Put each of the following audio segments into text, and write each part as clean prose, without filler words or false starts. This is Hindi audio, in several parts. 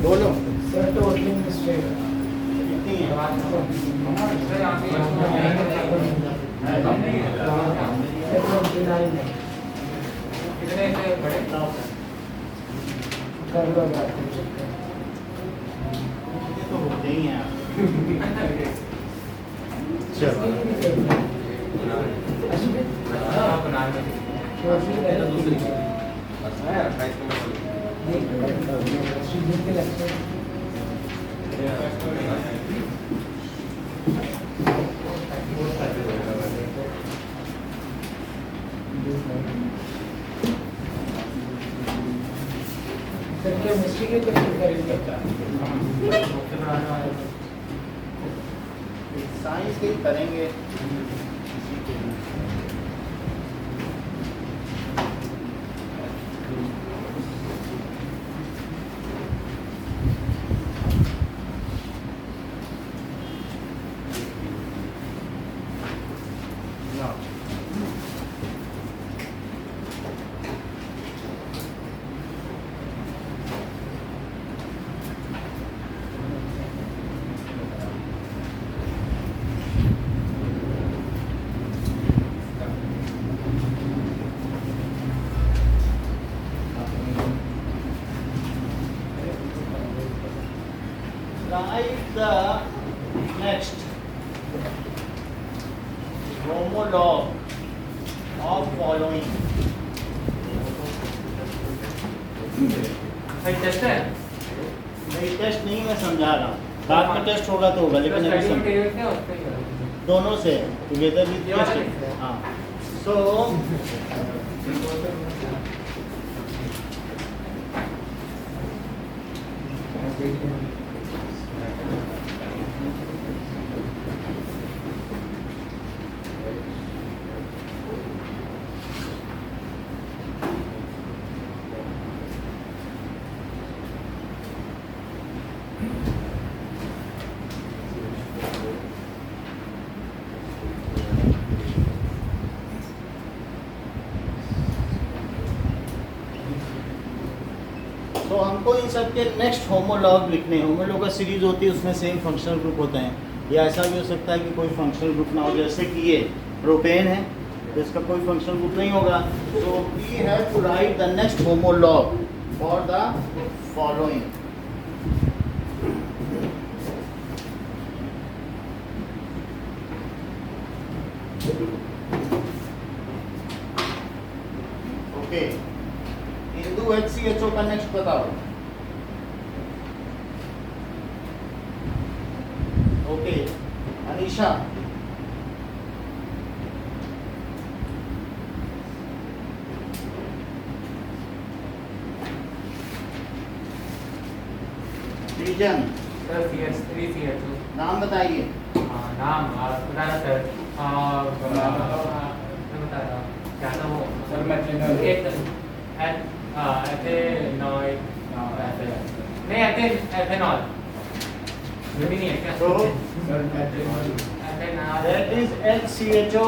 बोलो सर तो ओपनिंग मिस्टेक कितनी है? कर लो बात ये तो होते ही हैं। चलो सर केमिस्ट्री के क्वेश्चन करेंगे साइंस के ही करेंगे। Write the next homologue of following. Test है नहीं टेस्ट नहीं, मैं समझा रहा हूँ, बाद में टेस्ट होगा तो होगा, लेकिन अभी समझ दोनों से टुगेदर विद टेस्ट। हाँ सो तो हमको इन सब के नेक्स्ट होमोलॉग लिखने हैं। होमोलॉग का सीरीज होती है, उसमें सेम फंक्शनल ग्रुप होते हैं, या ऐसा भी हो सकता है कि कोई फंक्शनल ग्रुप ना हो, जैसे कि ये प्रोपेन है तो इसका कोई फंक्शनल ग्रुप नहीं होगा। तो we have to write the next homologue for the following. Okay, हिंदू HCHO का नेक्स्ट बताओ। ओके अनीशा, रीजन सर CH3 CH2 नाम बताइए। नाम बताना सर मैं बता रहा हूँ क्या था वो सर मैं एक एथेनॉल नहीं एथेनॉल भी नहीं है क्या तो ethanol that is HCHO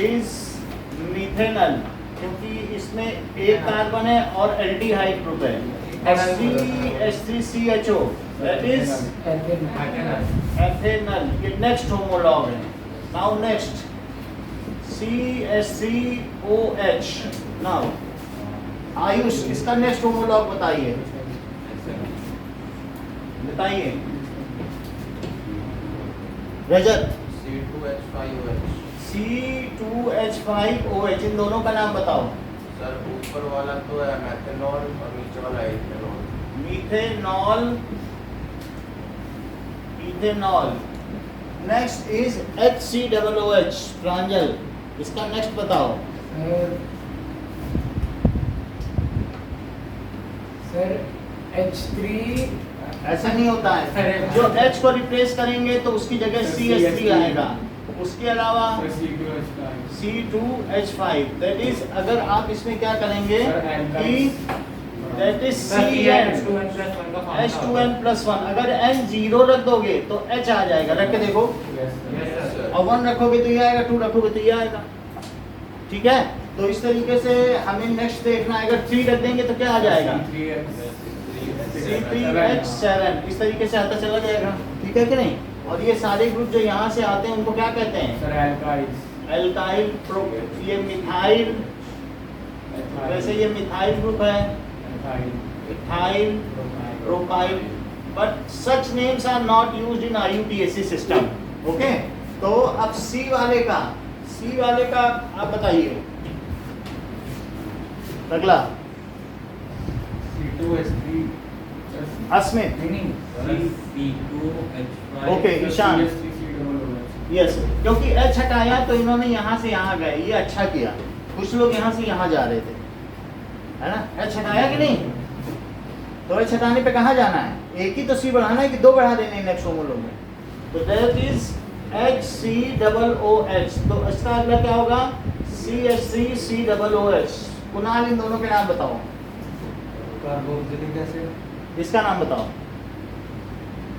is methanal, क्योंकि इसमें एक कार्बन है और एल्डिहाइड ग्रुप है। H3CHO दैट इज एथेनल, ये नेक्स्ट होमोलॉग है। Now next CH3OH। Now Ayush, इसका नेक्स्ट होमोलॉग बताइए, बताइए। रजत C2H5OH, इन दोनों का नाम बताओ। सर ऊपर वाला तो है मेथनॉल और नीचे वाला ethanol. Methanol, ethanol. Next is HCOOH, प्रांजल, इसका नेक्स्ट बताओ। सर H3 ऐसा नहीं होता है, जो H को रिप्लेस करेंगे तो उसकी जगह CH3 आएगा, उसके अलावा C2H5 दैट इज, अगर आप इसमें क्या करेंगे कि दैट इज H2n+1, अगर n 0 रख दोगे तो H आ जाएगा, रख के देखो, और 1 रखोगे तो ये आएगा, 2 रखोगे तो ये आएगा। ठीक है, तो इस तरीके से हमें नेक्स्ट देखना है। अगर 3 रख देंगे तो क्या आ जाएगा, C3H7 इस तरीके से आता चला जाएगा, ठीक है कि नहीं। और ये सारे ग्रुप जो यहाँ से आते हैं उनको क्या कहते हैं? सर एल्काइल्स, एल्काइल प्रो, ये मिथाइल, वैसे ये मिथाइल ग्रुप है, ethyl, propyl, but such names are not used in IUPAC system. Okay, तो अब सी वाले का आप बताइए अगला। C2H3 Asmit, C2H5 okay, Ishan, C3COOH। Yes, क्योंकि H हटाया तो इन्होंने यहाँ से यहाँ गए, ये अच्छा किया। कुछ लोग यहाँ से यहाँ जा रहे थे, है ना, H हटाया कि नहीं? तो H हटाने पे कहाँ जाना है? एक ही तो C बढ़ाना है कि दो बढ़ा देने नेक्स्ट होमोलॉग में? तो दैट इज HCOOH। तो इसका अगला क्या होगा? CH3COOH। कुणाल, इन दोनों के नाम बताओ। Carboxylic acid. इसका नाम बताओ।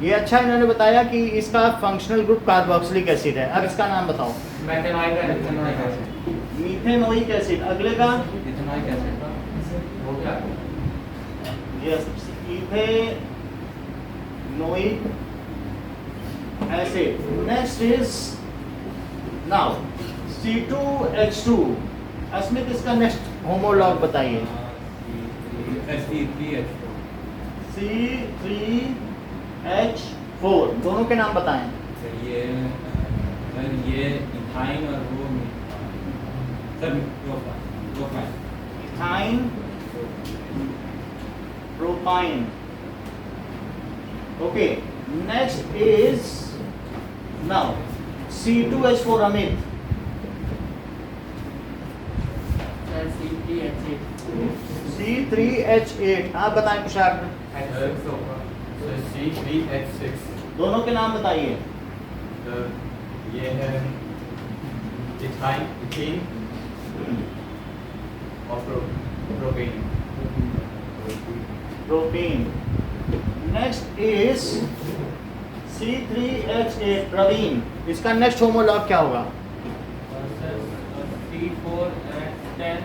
ये अच्छा इन्होंने बताया कि इसका फंक्शनल ग्रुप कार्बोक्सिलिक एसिड है। अब इसका नाम बताओ। Methanoic acid. Methanoic acid. अगले का इथेनॉइक एसिड हो गया। Yes, ethanoic acid. Next is now C2H2। Asmit, इसका नेक्स्ट होमोलॉग बताइए। C3H4। दोनों के नाम बताएं। ये इथाइन और वो sir propyne. Ethyne, propyne. Okay, next is now C2H4 Amit. C3H8। आप बताएं कुशाक। C3H6। दोनों के नाम बताइए। ये है इथाइन, इथीन और propane. Propane. Next is C3H8 Praveen. इसका नेक्स्ट होमोलॉग क्या होगा? C4H10।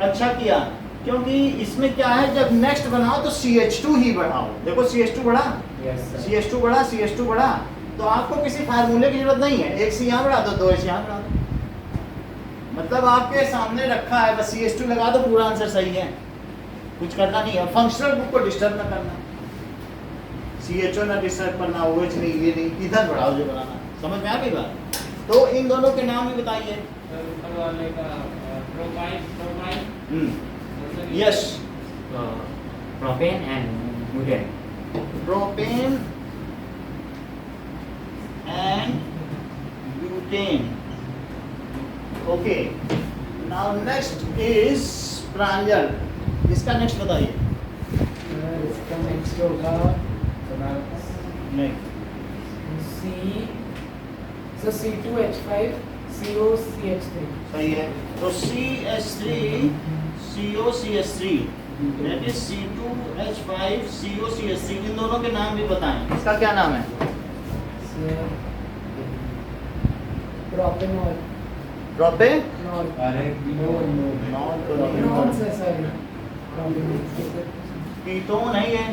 अच्छा किया, क्योंकि इसमें क्या है, जब नेक्स्ट बनाओ तो CH2 ही बढ़ाओ। देखो CH2 बढ़ा, CH2 बढ़ा, CH2 बढ़ा, तो आपको किसी फार्मूले की जरूरत नहीं है। एक C यहाँ बढ़ा दो, 2 H यहाँ बढ़ा दो, मतलब आपके सामने रखा है, बस CH2 लगा दो, पूरा आंसर सही है। कुछ करना नहीं है, फंक्शनल ग्रुप को डिस्टर्ब ना करना, CHO ना डिस्टर्ब करना, OH नहीं, ये नहीं, इधर बढ़ाओ जो बनाना। समझ में आ गई बात? तो इन दोनों के नाम भी बताइए। ऊपर वाले का propyne. Yes, propane and butane. Propane and butane. Okay, now next is Pranjal. इसका नेक्स्ट बताइए। इसका नेक्स्ट होगा नहीं, C2H5 COCH3। सही है। तो CH3COCH3 that is C2H5 COCH3। इन दोनों के नाम भी बताएं। इसका क्या नाम है? प्रोपेनॉल। प्रोपेनॉल। अरे नॉन से सॉरी, कीटोन है ये,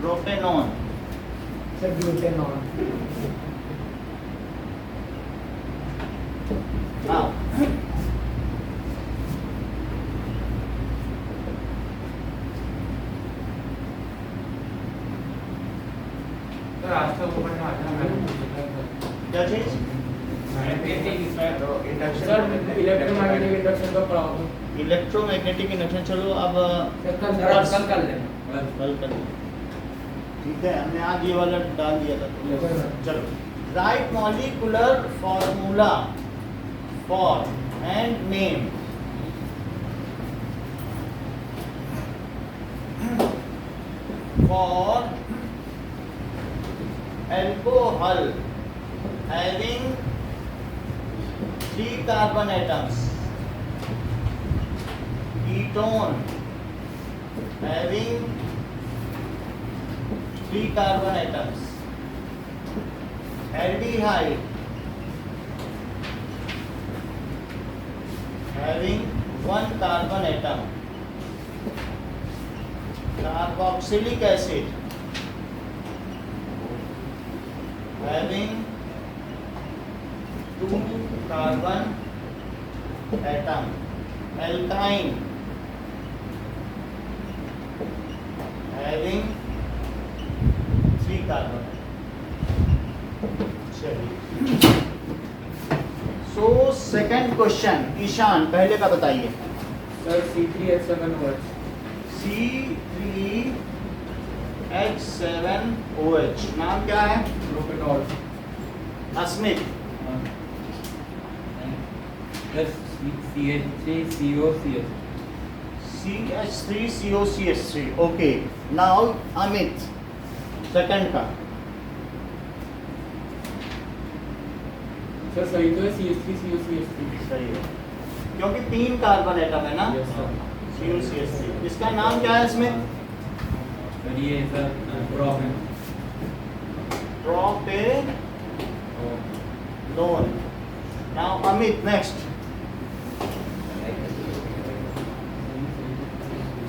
प्रोपेनॉन। Sir butanol. हाँ, सर आज तो ऊपर ना आता मैं क्या चीज? सर इलेक्ट्रोमैग्नेटिक इंडक्शन का प्रॉब्लम। Electromagnetic induction. चलो अब कल कर लेना। कल कर लें। ठीक है, हमने आज ये वाला डाल दिया था। चलो, right molecular formula for and name. For alcohol having 3 carbon atoms, ketone having 3 carbon atoms, aldehyde having 1 carbon atom, carboxylic acid having 2 carbon atom, alkyne having 3 carbon. चलिए, सो सेकंड क्वेश्चन ईशान पहले का बताइए। Sir C3H7OH। C3H7OH नाम क्या है? Propanol. Asmit CH3COCH। CH3COCH3 okay. Now Amit second का। सर सही तो है CH3COCH3। सही है क्योंकि 3 कार्बन एटम है ना। Yes sir. COCH3 इसका नाम क्या है इसमें? और ये sir propane. Propanone. Now Amit next.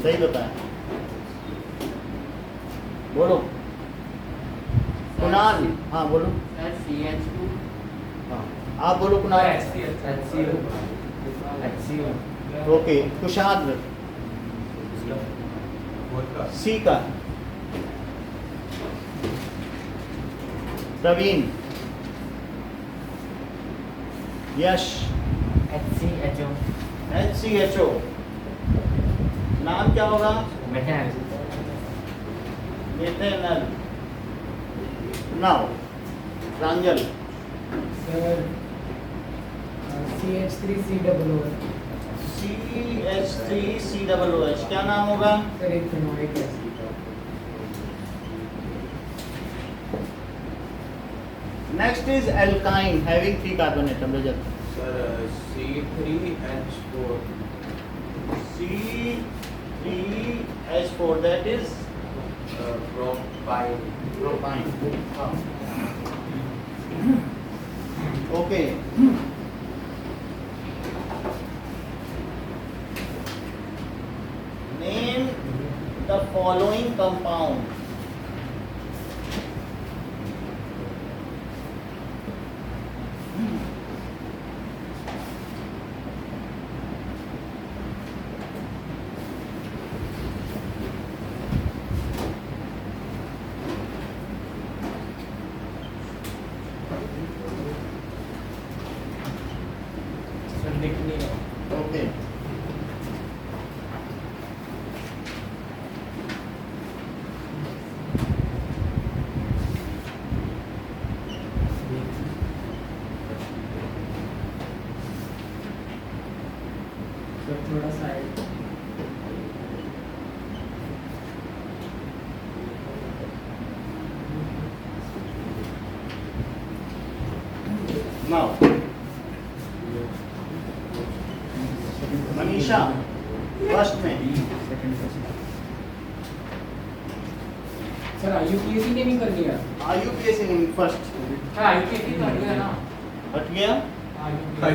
सही बताया, बोलो कुणाल। हाँ बोलो। CH2 हाँ आप बोलो Kunal. HCO। Okay Kushal C का। प्रवीण यश HCHO। HCHO नाम क्या होगा? Methanol. Methanol. Now Pranjal. Sir CH3COOH। CH3COOH क्या नाम होगा? Sir ethanoic acid. Next is alkyne having 3 carbon atom. Rajat. Sir C3H4 C3H4 that is propyne। Propyne. Okay name the following compound. Sir लिखनी है। ओके सर थोड़ा साइड। नाउ मनीषा फर्स्ट में। सर IUPAC ने नहीं कर लिया। IUPAC नहीं फर्स्ट IUPAC तो हट गया ना। हट गया। मेरा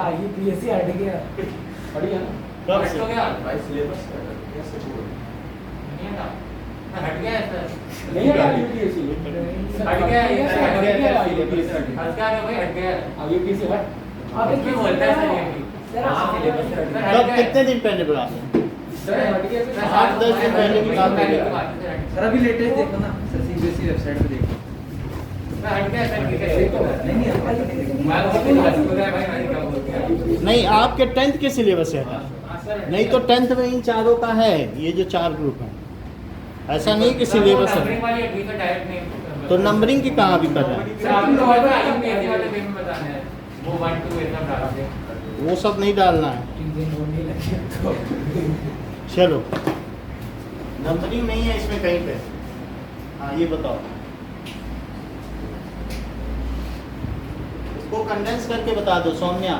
IUPAC हट गया। हट गया ना। कब हट से? तो गया। भाई सिलेबस कैसे बोल? नहीं हटा। हट गया है सर। नहीं हटा IUPAC। हट गया है, सर, हट गया है। IUPAC हट गया है भाई, हट गया है। IUPAC हट। आप क्यों बोलता है सर ये? सर हाँ, आप सिलेबस हट गया। कब कितने दिन पहले पढ़ा? सर हट गया सर। 8-10 दिन पहले की बात है। सर अभी लेटेस्ट देखो ना सर, CBSE वेबसाइट पे देखो। हट गया सर, ठीक है। नहीं नहीं अपना तो नहीं देखो। मैं तो सिलेबस बोल रहा है भाई, मैं क्या बोल रहा हूँ। नहीं आपके 10th के सिलेबस से हटा। हाँ, सर, नहीं तो 10th में इन चारों का है, ये जो 4 ग्रुप हैं। ऐसा नहीं कि सिलेबस नंबरिंग है। वाली है, ठीक है, डायरेक्ट नहीं। तो नंबरिंग की कहाँ भी कर रहा है? सर आप लोगों को IUPAC वाले वे में बताना है। वो 1 2 ऐसा डाल दे। वो सब नहीं डालना है। टीजन होने लगे तो। चलो नंबरिंग नहीं है इसमें कहीं पे। हाँ ये बताओ, इसको कंडेंस करके बता दो सौम्या।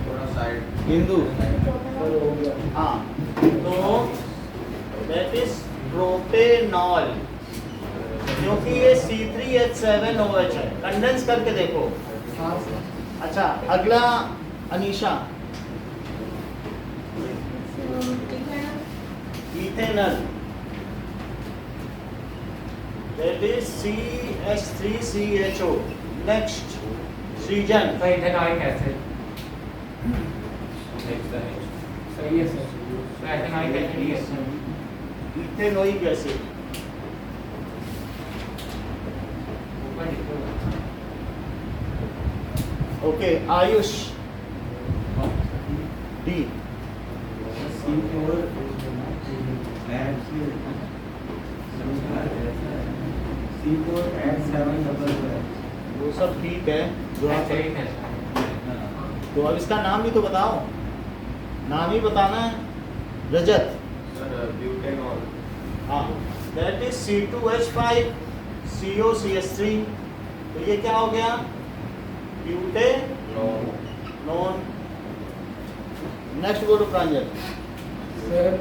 थोड़ा साइड। हिंदू। सर हो गया। हाँ तो दैट इज प्रोपेनॉल, क्योंकि ये C3H7OH है। कंडेंस करके देखो। हाँ सर। अच्छा अगला Anisha, ethanol, that is CH3CHO. Next, Srijan. तो इथेनॉइक एसिड सही है सर। तो इथेनॉइक एसिड ही है Ethanoic acid. ऊपर लिखो Okay, Ayush. D. C4 adds C4 adds 7 double वो सब ठीक है जो आप एसिड है तो अब इसका नाम भी तो बताओ, नाम ही बताना है। रजत, सर ब्यूटेनॉल हाँ, दैट इज C2H5COCH3। तो ये क्या हो गया? ब्यूटेनॉल। नॉन नेक्स्ट बोलो प्रांजल। सर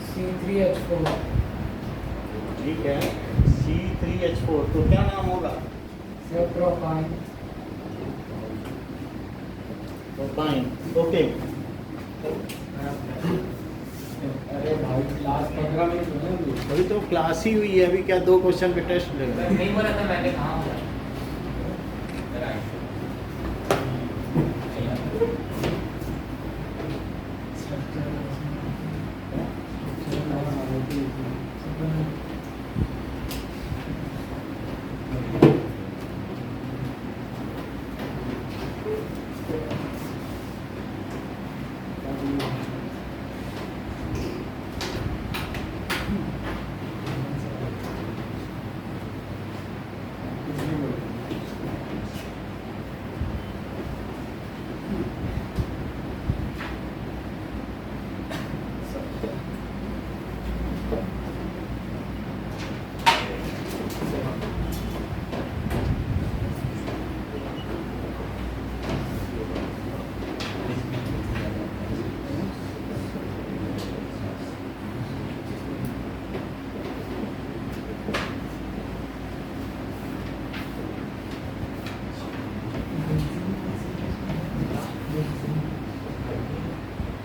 C3H4 ठीक है, C3H4 तो क्या नाम होगा? Sir propyne. प्रोपाइन। ओके, अरे भाई क्लास 15 मिनट हो गए। अभी तो क्लास ही हुई है, अभी क्या 2 क्वेश्चन पे टेस्ट लेगा? नहीं बोला था मैंने, कहाँ बोला?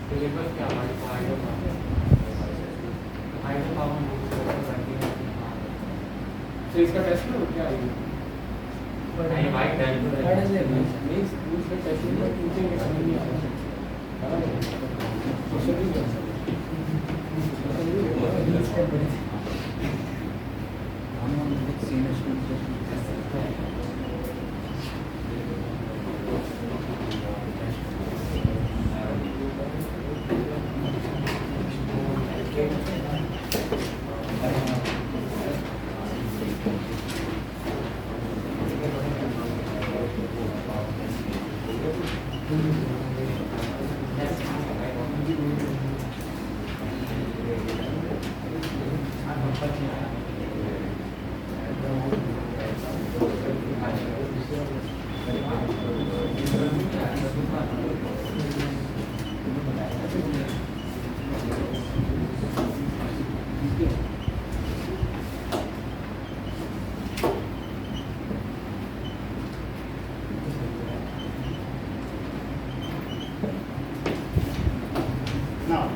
सिलेबस क्या हमारे को हाइड्रोकार्बन तो इसका टेस्ट में क्या आएगी? नहीं भाई डर तो What is है। it? Means उसका टेस्ट में पूछेंगे समझ नहीं आ रहा। क्वेश्चन नहीं कर सकते। Now,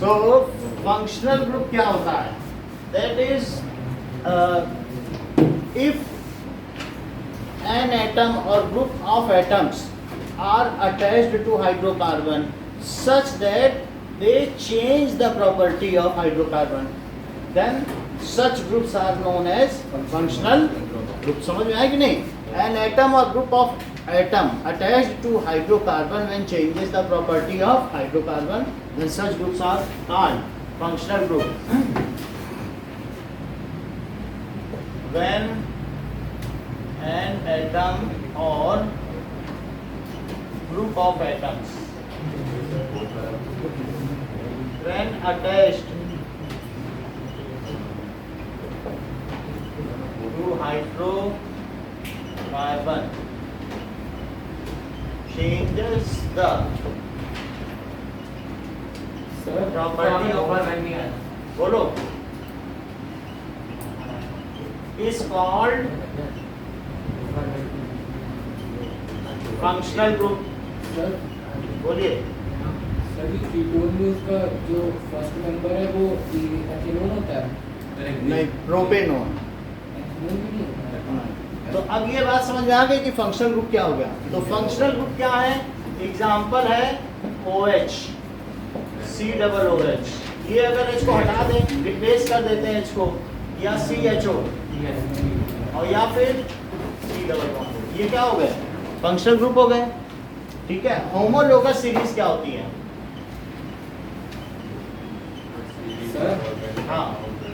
so functional group क्या होता है? That is if an atom or group of atoms are attached to hydrocarbon such that they change the property of hydrocarbon, then such groups are known as functional group. समझ में आया कि नहीं? An atom or group of atom attached to hydrocarbon when changes the property of hydrocarbon, then such groups are called functional group. When an atom or group of atoms when attached to hydrocarbon changes the sir Property of- ऊपर रन नहीं आया बोलो is called functional group. Sir बोलिए सभी कीटोन में उसका जो फर्स्ट मेंबर है वो एथिनोन होता है। नहीं प्रोपेनोन। एथिनोन भी नहीं होता है। तो अब ये बात समझ में आ गई कि फंक्शनल ग्रुप क्या हो गया। तो फंक्शनल ग्रुप क्या है? एग्जाम्पल है OH, COOH। ये अगर H को हटा दें, रिप्लेस कर देते हैं H को, या CHO और या फिर C डबल बॉन्ड, ये क्या हो गए? फंक्शनल ग्रुप हो गए। ठीक है। होमोलोगस सीरीज क्या होती है? सर हाँ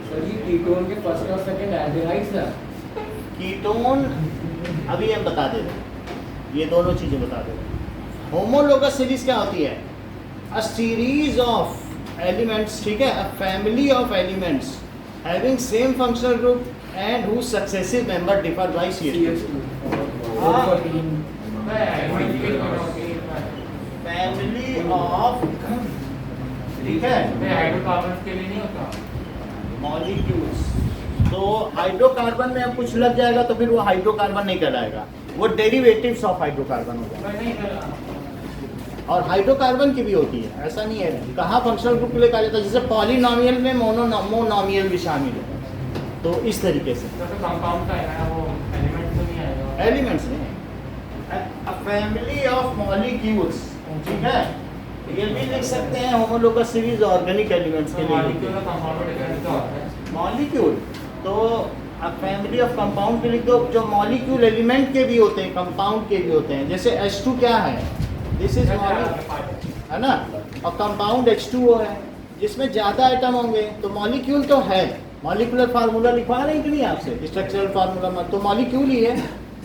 सर ये कीटोन के फर्स्ट और सेकंड एल्डिहाइड्स है। कीटोन अभी हम बता देते हैं, ये दोनों चीजें बता देते हैं। होमोलोगस सीरीज क्या होती है? अ सीरीज ऑफ एलिमेंट्स, ठीक है, a family of elements having same functional group and whose successive member differ by CH2। Family of, ठीक है, हाइड्रोकार्बन के लिए नहीं होता मॉलिक्यूल्स। तो हाइड्रोकार्बन में अब कुछ लग जाएगा तो फिर वो हाइड्रोकार्बन नहीं कहलाएगा, वो डेरिवेटिव्स ऑफ हाइड्रोकार्बन हो जाएगा। नहीं सर और हाइड्रोकार्बन की भी होती है, ऐसा नहीं है। कहाँ फंक्शनल ग्रुप के लिए कहा जाता है? जैसे पॉलिनोमियल में मोनोमियल भी शामिल है। तो इस तरीके से कंपाउंड का है ना, वो एलिमेंट तो नहीं आएगा। एलिमेंट्स नहीं, अ फैमिली ऑफ मॉलिक्यूल्स, ठीक है। ये भी लिख सकते हैं होमोलोगस सीरीज ऑर्गेनिक एलिमेंट्स के लिए। मॉलिक्यूल और कंपाउंड में डिफरेंस क्या होता है? मॉलिक्यूल तो अब फैमिली ऑफ कंपाउंड के लिख दो, जो मॉलिक्यूल एलिमेंट के भी होते हैं, कंपाउंड के भी होते हैं। जैसे H2 क्या है? दिस इज है ना, और कंपाउंड H2O है जिसमें ज़्यादा आइटम होंगे। तो मॉलिक्यूल तो है, मॉलिक्यूलर फार्मूला लिखवा रहे हैं कि नहीं आपसे, स्ट्रक्चरल फार्मूला में, तो मॉलिक्यूल ही है।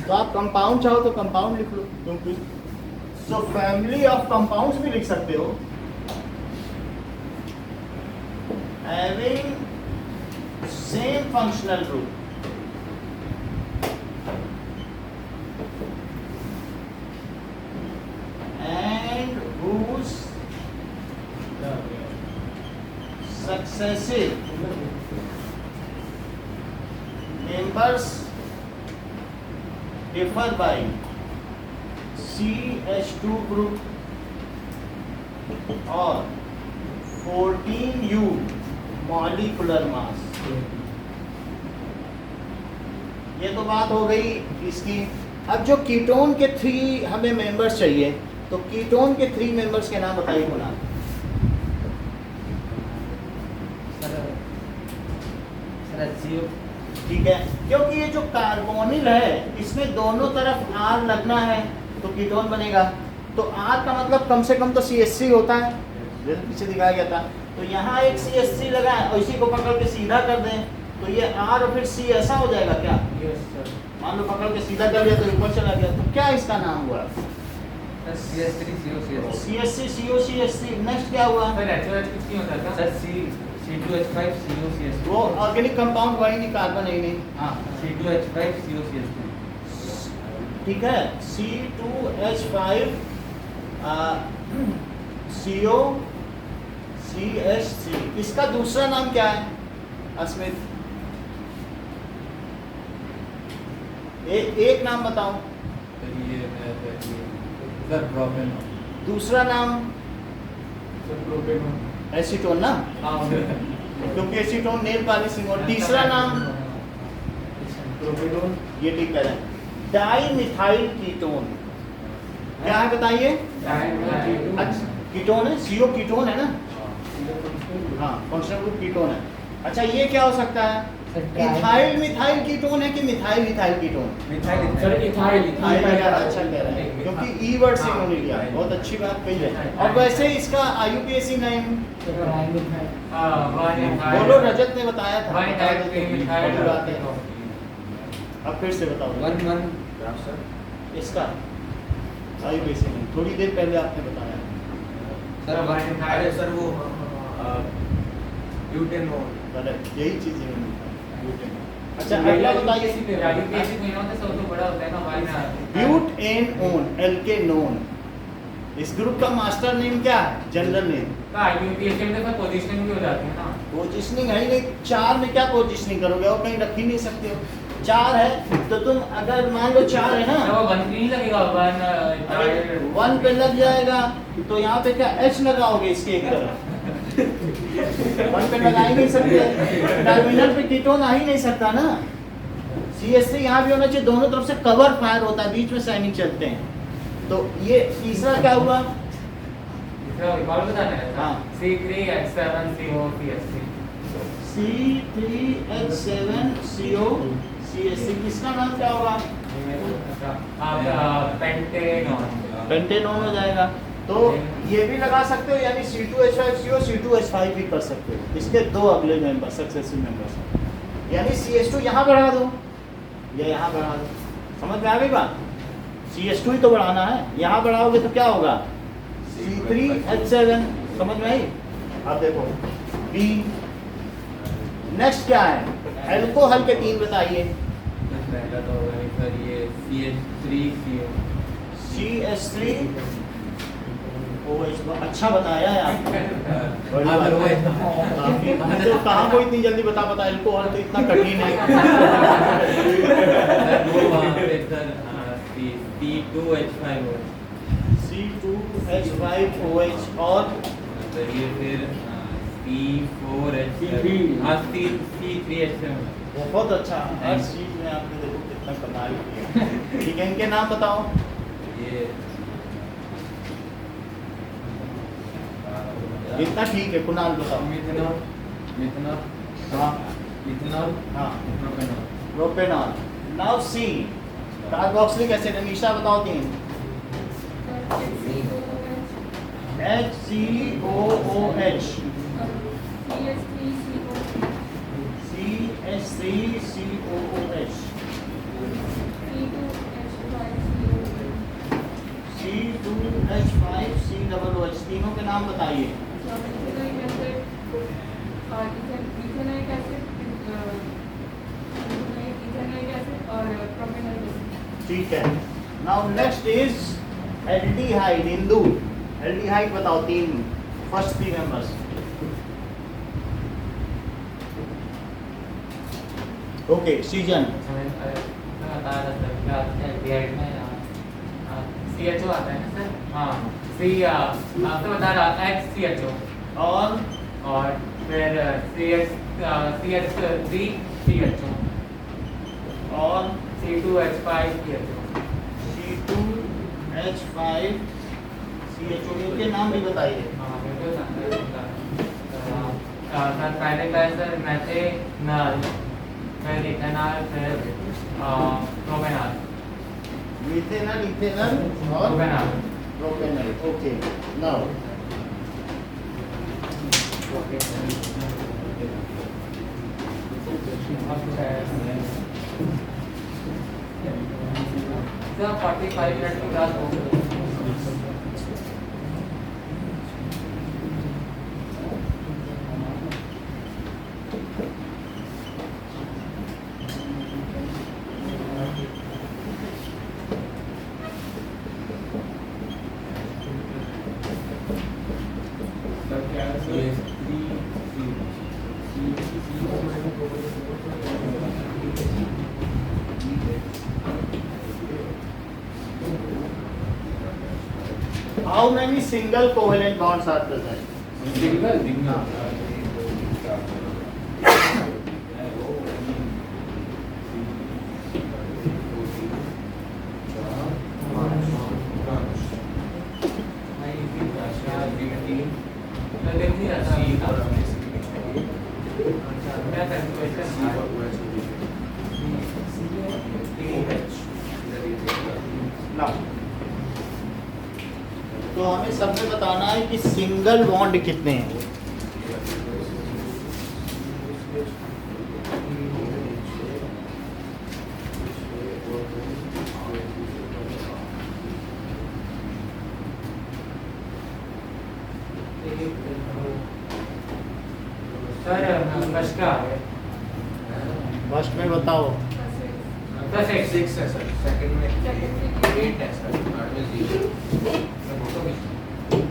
तो आप कंपाउंड चाहो तो कंपाउंड लिख लो, क्योंकि तो फैमिली ऑफ कंपाउंड्स भी लिख सकते हो। Having same functional group and whose successive members differ by CH2 group और 14U molecular mass। ये तो बात हो गई इसकी। अब जो कीटोन के 3 हमें मेंबर्स चाहिए, तो कीटोन के 3 मेंबर्स के नाम बताइए बोला। ठीक है, क्योंकि ये जो कार्बोनिल है इसमें दोनों तरफ R लगना है तो कीटोन बनेगा। तो R का मतलब कम से कम तो CH3 होता है, जैसे पीछे दिखाया गया था। तो यहाँ एक CH3 लगा है और इसी को पकड़ के सीधा कर दें तो ये R और फिर C ऐसा हो जाएगा क्या? Yes sir. मान लो पकड़ के सीधा कर लिया तो ऊपर चला गया, तो क्या इसका नाम हुआ? CH3 CO CH3। नेक्स्ट क्या हुआ? सर HOH कुछ नहीं होता था। C2H5 COCS2। वो ऑर्गेनिक कंपाउंड वही कार्बन है नहीं। हाँ C2H5 COCS2। ठीक है, C2H5 CO CH3। इसका दूसरा नाम क्या है अस्मित? एक नाम बताओ। Sir propane. दूसरा नाम? Sir propanone. एसीटोन ना, हाँ क्योंकि एसीटोन नेल पॉलिशिंग। और तीसरा नाम? प्रोपेनोन। ये ठीक कह रहे हैं, डाइमिथाइल कीटोन। क्या है बताइए? अच्छा कीटोन है, CO कीटोन है ना। हाँ फंक्शनल ग्रुप कीटोन है। अच्छा ये क्या हो सकता है? इथाइल मिथाइल कीटोन है कि methyl ethyl ketone? Sir ethyl. अच्छा कह रहे हैं, क्योंकि ई वर्ड से उन्होंने लिया। बहुत अच्छी बात कही है। और वैसे इसका IUPAC नेम बोलो, रजत ने बताया था। बता दो तो बड़ी बात है। अब फिर से बताओ इसका IUPAC नेम, थोड़ी देर पहले आपने बताया। अरे सर वो ब्यूटेनोल। करेक्ट, यही चीज है ब्यूटेन। अच्छा अगला बताइए। IUPAC में होता है, सब तो बड़ा होता है ना, वाई में आता है। ब्यूटेनोन एल्केनोन, इस ग्रुप का मास्टर नेम क्या है, जनरल नेम? यूपीएससी में तो पोजीशनिंग भी हो जाती है ना। पोजीशनिंग है ही नहीं, 4 में क्या पोजीशनिंग करोगे, और कहीं रख ही नहीं सकते हो। 4 है तो तुम अगर मान लो 4 है ना, वो 1 नहीं लगेगा, 1 पे लग जाएगा तो यहाँ पे क्या H लगाओगे इसके एक तरफ 1 पे लगा ही नहीं सकते, टर्मिनल पे कीटोन आ ही नहीं सकता ना। CH3 यहाँ भी होना चाहिए, दोनों तरफ से कवर फायर होता है, बीच में साइनिंग चलते हैं। तो ये तीसरा क्या हुआ? और बताना है। हाँ। C3H7COCH3 C3H7CO CH3 किसका नाम क्या होगा? पेंटेनॉन हो जाएगा। तो ये भी लगा सकते हो, यानी C2H5CO C2H5 भी कर सकते हो। इसके 2 अगले मेंबर सक्सेसिव मेंबर्स, यानी CH2 यहाँ बढ़ा दो या यहाँ बढ़ा दो। समझ में आ गई बात? CH2 ही तो बढ़ाना है, यहाँ बढ़ाओगे तो क्या होगा? C3H7। समझ में आई? अब देखो B। नेक्स्ट क्या है? एल्कोहल के 3 बताइए। पहला तो होगा सर ये CH3CO CH3OH। अच्छा बताया यार, बड़ी हाँ, बात वो है। है। तो कहाँ को इतनी जल्दी बता एल्कोहल तो इतना कठिन है। वो वहाँ पे सर C2H5OH C2H5OH और सर ये फिर C4H7 हाँ C3H7 बहुत अच्छा, हर चीज में आपने देखो कितना कमाल किया। ठीक है, इनके नाम बताओ। ये इतना ठीक है, कुणाल बताओ। मिथनॉल मिथनॉल हाँ इथनॉल हाँ propanol propanol. Now see carboxylic acid. Anisha बताओ 3। HCOOH CH3COOH C2H5COOH। तीनों के नाम बताइए। ठीक है। Now next is aldehyde. Indu aldehyde बताओ 3, first 3 members. Okay season. CHO आता है ना सर? हाँ आपको बता रहा XCHO और और फिर CH3CHO और C2H5CHO C2H5CHO के नाम भी बताइए। हाँ मेरे को सर पहले का है सर मेथेनॉल, फिर इथेनॉल, फिर प्रोपेनॉल। मिथेनॉल, इथेनॉल और propanol. Propanol. Okay now sir 45 minute की क्लास हो गई। How many single covalent bonds are present? Now तो हमें सबने बताना है कि सिंगल बॉन्ड कितने हैं। सर फर्स्ट का है फर्स्ट में बताओ। फर्स्ट 6 है सर, सेकंड में 8 है सर। 8 में 0 मैं फोटो खींचूं।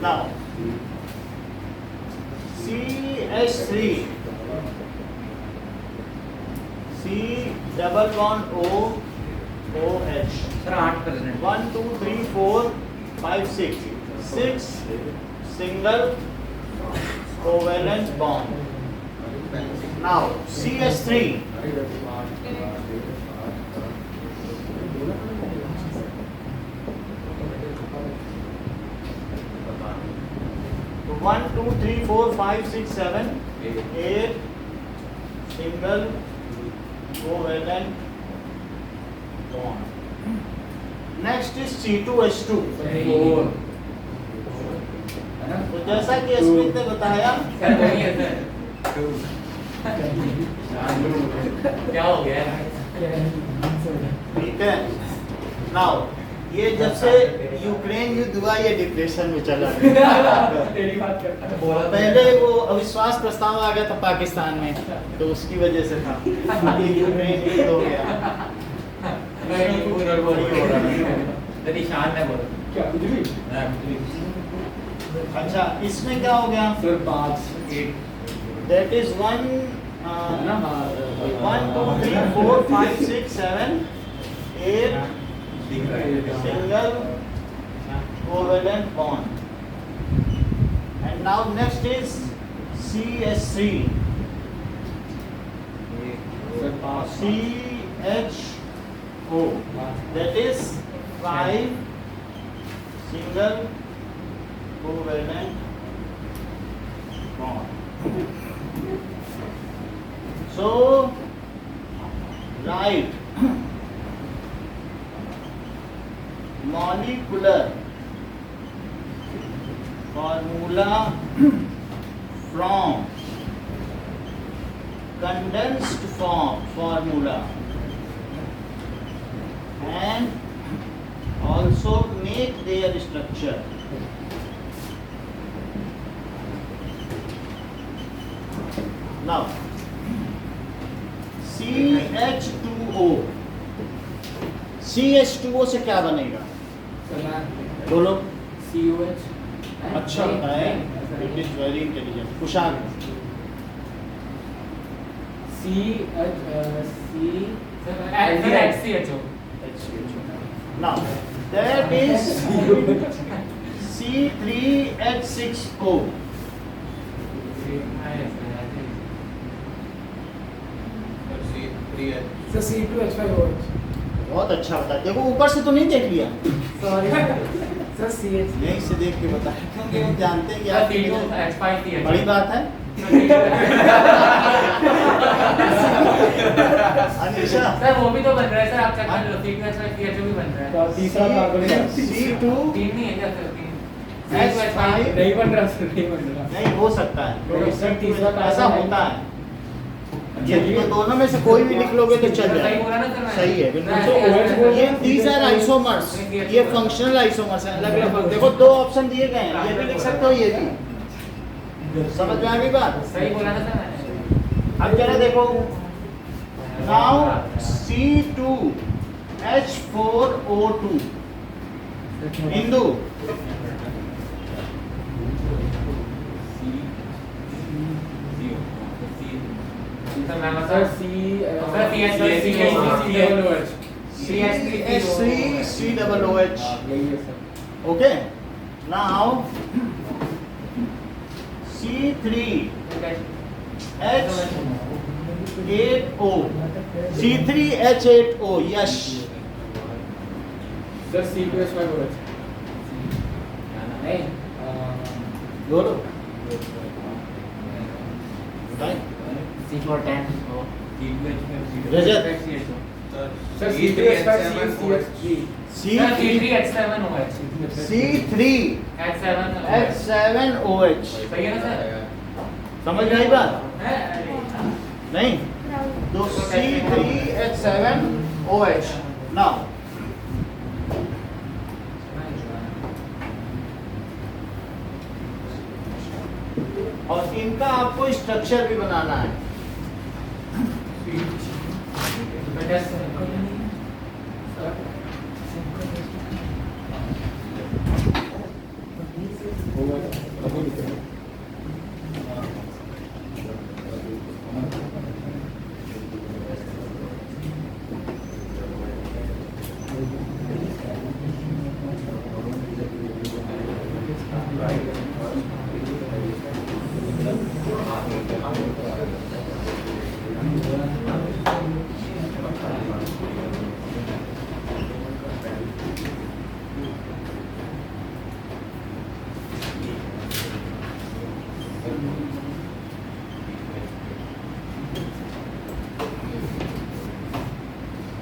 Now, CH3, C double bond O, OH. Sir 8%. 1, 2, 3, 4, 5, 6. 6 single covalent bond. Now, CH3. So 1, 2, 3, 4, 5, 6, 7, 8 single covalent bond. Next is C2H2. 4 तो जैसा कि स्मिथ ने बताया, सर वही है सर। क्या हो गया? ठीक है। नाउ ये जब से यूक्रेन युद्ध हुआ ये डिप्रेशन में चला गया। तेरी बात करता है। पहले वो अविश्वास प्रस्ताव आ गया था पाकिस्तान में, तो उसकी वजह से था ये यूक्रेन युद्ध हो गया। नहीं पूरा बोल रहा है। तेरी शान है बोल। क्या कुछ भी? अच्छा, इसमें क्या हो गया? Sir 5 8 that is 1 2 3 4 5 6 7 8 single covalent bond. And now next is CH3. Sir 5 CHO. That is 5 single covalent bond. So write molecular formula from condensed form formula and also make their structure. Now CH2O. CH2O से क्या बनेगा? सर मैं बोलो। COH अच्छा होता है, it is very intelligent. Kushal. C sir HCHO। Now that is C3H6O. C3 है सर C2H5OH बहुत अच्छा होता है। देखो ऊपर से तो नहीं देख लिया, सॉरी सर CH यहीं से देख के बताया, क्योंकि हम जानते हैं कि सर आप C2H5CH। बड़ी बात है। अनीशा सर वो भी तो बन रहा है सर, आप चेक कर लो। C2H5CHO भी बन रहा है। तीसरा कार्बन C2 तीन नहीं है क्या सर? तीन। H5 नहीं बन रहा सर, नहीं बन रहा। नहीं हो सकता है, सर तीसरा ऐसा होता है। ये तो दोनों में से कोई भी लिख लोगे तो चल सही जाएगा। बोला ना सर मैंने? सही है बिल्कुल। मैं तो ऐसे- ये these are isomers, ये फंक्शनल आइसोमर्स हैं। अलग अलग देखो दो ऑप्शन दिए गए हैं, ये भी लिख सकते हो, ये भी। समझ में आ गई बात? सही बोला ना सर मैंने? अब जरा देखो, नाउ C2H4O2 हिंदू सर मैं सर मतलब CH3COOH। यही है sir. Okay. Now C3H8O. C3H8O. Yes. Sir C2H5OH नहीं बोलो। बताएं। Rajat. Sir C2H5CH3 C3H7OH। C3H7OH। सही है ना सर? समझ में आई बात? है? नहीं तो C3H7OH। Now और इनका आपको स्ट्रक्चर भी बनाना है।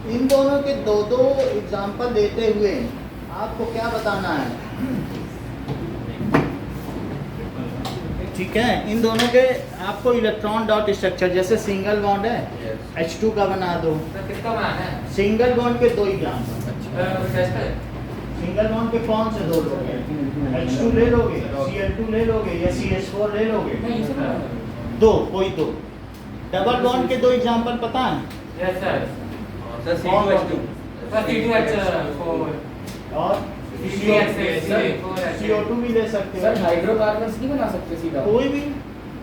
इन दोनों के दो दो एग्जाम्पल देते हुए आपको क्या बताना है? ठीक है, इन दोनों के आपको इलेक्ट्रॉन डॉट स्ट्रक्चर, जैसे सिंगल बॉन्ड है H2 का बना दो। किसका बनाना है? सिंगल बॉन्ड के दो एग्जाम्पल। सिंगल बॉन्ड के कौन से दो लोगे? H2 ले लोगे, Cl2 ले लोगे या CH4 ले लोगे? दो, कोई दो। डबल बॉन्ड के दो एग्जाम्पल पता है? Yes sir. सर C2H4 और CO2 भी ले सकते हो। सर हाइड्रोकार्बन्स नहीं बना सकते सीधा? कोई भी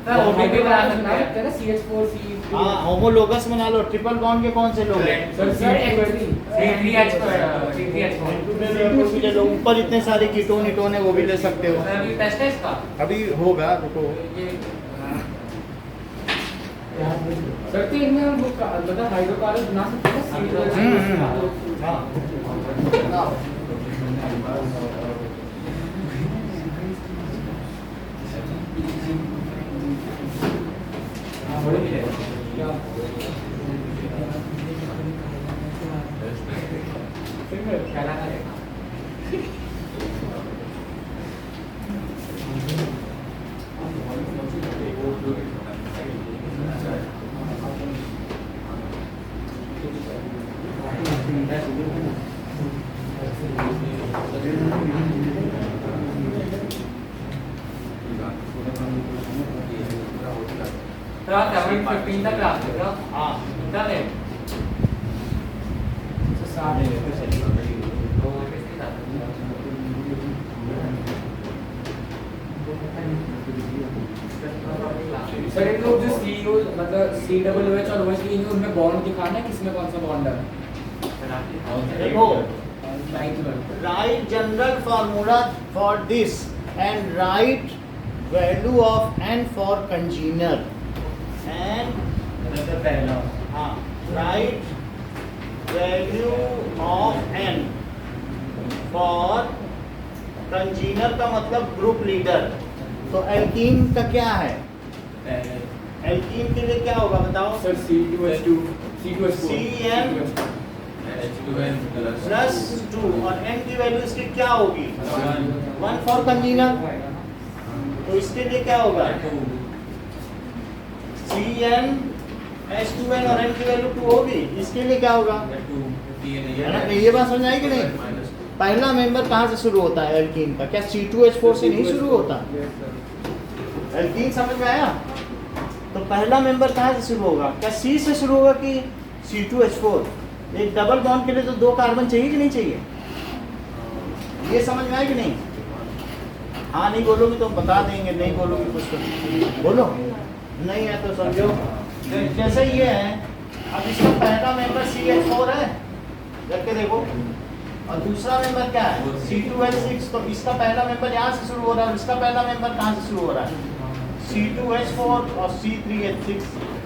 सर वो भी बना सकते हैं। सकते हैं ना CH4 C3। हाँ, होमोलोगस बना लो। ट्रिपल बॉन्ड के कौन से लोगे? सर C3H4 ले लो। ऊपर इतने सारे कीटोन इटोन है, वो भी ले सकते हो। सर अभी टेस्ट है इसका। अभी होगा, रुको। सर तो इनमें हम मतलब हाइड्रोकार्बन बना सकते हैं ना C2H4 हाँ। तो आप 7-15 तक ला सकते हो। हाँ, कितना है? तो किसके साथ? सर इन लोग जो CO मतलब COOH और OH की उनमें बॉन्ड दिखाना है, किसमें कौन सा बॉन्ड है? देखो, नाइन्थ में। write general formula for this and write value of n for congener and हाँ, write value of n for congener का मतलब ग्रुप लीडर। तो एल्कीन का क्या है? एल्कीन के लिए क्या होगा बताओ? Sir C2H2 C2H4 CN plus 2 और n की वैल्यू इसकी क्या होगी? 1 फॉर कंजीनर। तो इसके लिए क्या होगा? CN H2n और n की वैल्यू 2 होगी। इसके लिए क्या होगा? है ना? ये बात समझ आई कि नहीं? पहला मेंबर कहाँ से शुरू होता है एल्कीन का? क्या C2H4 से नहीं शुरू होता? एल्कीन समझ में आया? तो पहला मेंबर कहाँ से शुरू होगा? क्या C से शुरू होगा कि C2H4? एक डबल बॉन्ड के लिए तो दो कार्बन चाहिए कि नहीं चाहिए? ये समझ में आया कि नहीं? हाँ, नहीं बोलोगे तो बता देंगे, नहीं बोलोगे कुछ तो बोलो। नहीं है तो समझो। जैसे ये है, अब इसका पहला मेंबर CH4 है, करके देखो, और दूसरा मेंबर क्या है? C2H6। तो इसका पहला मेंबर यहाँ से शुरू हो रहा है, इसका पहला मेंबर कहाँ से शुरू हो रहा है? C2H4 और C3H6।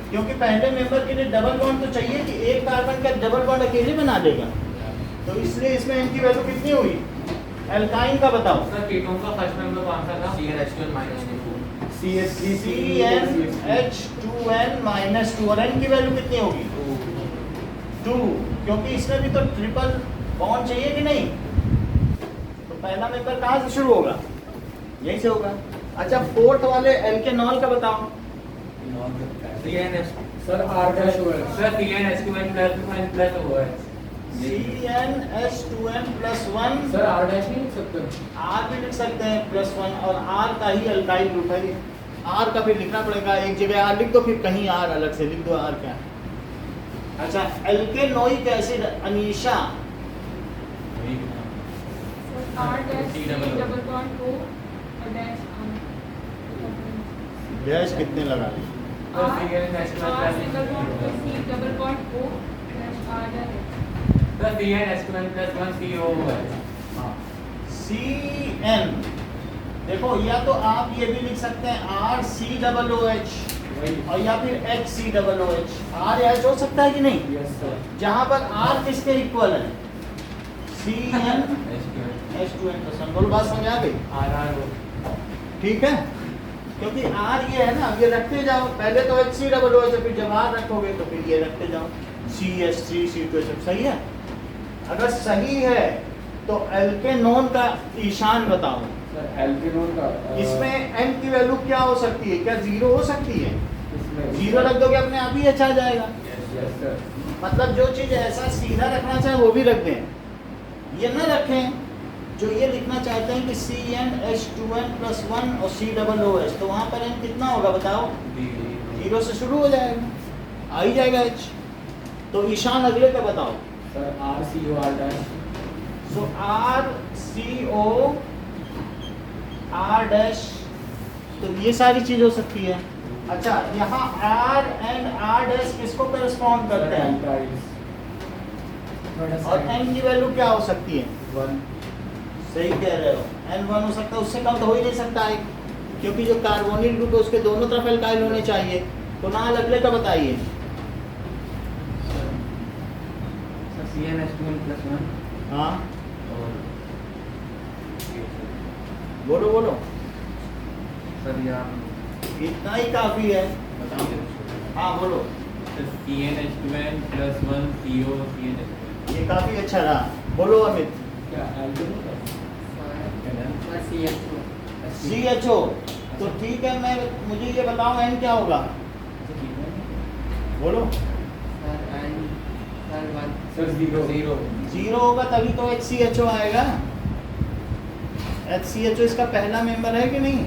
क्योंकि पहले मेंबर के लिए डबल बॉन्ड तो चाहिए कि एक कार्बन का डबल बॉन्ड अकेले बना देगा। तो इसलिए इसमें इनकी वैल्यू कितनी हुई? एल्काइन का बताओ। सर कीटोन का फर्स्ट मेंबर कौन सा था? CnH2n-2 और n की वैल्यू कितनी होगी? 2, क्योंकि इसमें भी तो ट्रिपल बॉन्ड चाहिए कि नहीं? तो पहला मेंबर कहाँ से शुरू होगा? यहीं से होगा। अच्छा, फोर्थ वाले एल्केनॉल का बताओ। Sir R-OH sir CnH2n plus OH। CnH2n plus 1। Sir R- नहीं लिख सकते? R भी लिख सकते हैं प्लस 1, और R का ही अल्काइल ग्रुप है। आर का फिर लिखना पड़ेगा, एक जगह आर लिख दो फिर कहीं आर अलग से लिख दो आर क्या है। अच्छा alkanoic acid Anisha R dash C double bond O dash dash कितने लगा रहे R single bond C double bond O dash R dash तो CN H2N+1 COOH। C N, देखो या तो आप ये भी लिख सकते हैं R C double O H और या फिर H C double O H, R H हो सकता है कि नहीं, यस सर। जहां पर आर किसके इक्वल है, C N H two N plus one. बोलो बात समझ आ गई, RRO। ठीक है, क्योंकि आर ये है ना, अब ये रखते जाओ, पहले तो H C double O H, फिर जब आर रखोगे तो फिर ये रखते जाओ C H three C two H. सही है, अगर सही है तो एल्केनोन का ईशान बताओ। सर एल्केनोन का इसमें n की वैल्यू क्या हो सकती है, क्या जीरो हो सकती है, इसमें जीरो रख दोगे अपने आप ही अच्छा आ जाएगा। Yes sir. मतलब जो चीज ऐसा सीधा रखना चाहे वो भी रख दें, ये ना रखें जो ये लिखना चाहते हैं कि CnH2n+1 और C-OH, तो वहां पर n कितना होगा बताओ, जीरो से शुरू हो जाएगा, आ ही जाएगा h। तो ईशान अगले का बताओ। सर RCOR dash सो RCOR डैश, तो ये सारी चीज हो सकती है। अच्छा यहाँ R एंड R डैश किसको करस्पॉन्ड करते हैं, और n की वैल्यू क्या हो सकती है, 1। सही कह रहे हो, n 1 हो सकता है, उससे कम तो हो ही नहीं सकता है, क्योंकि जो कार्बोनिल ग्रुप है उसके दोनों तरफ एल्काइल होने चाहिए। तो ना अगले का बताइए। सर CnH2n+1 हाँ और बोलो बोलो, सर या इतना ही काफी है, बताओ। हाँ बोलो, CnH2n+1 COCNH। ये काफी अच्छा रहा, बोलो अमित। क्या एल्केनोन का CHO, तो ठीक है, मैं मुझे ये बताओ n क्या होगा, बोलो। सर 0 जीरो होगा तभी तो HCHO आएगा। HCHO इसका पहला मेंबर है कि नहीं,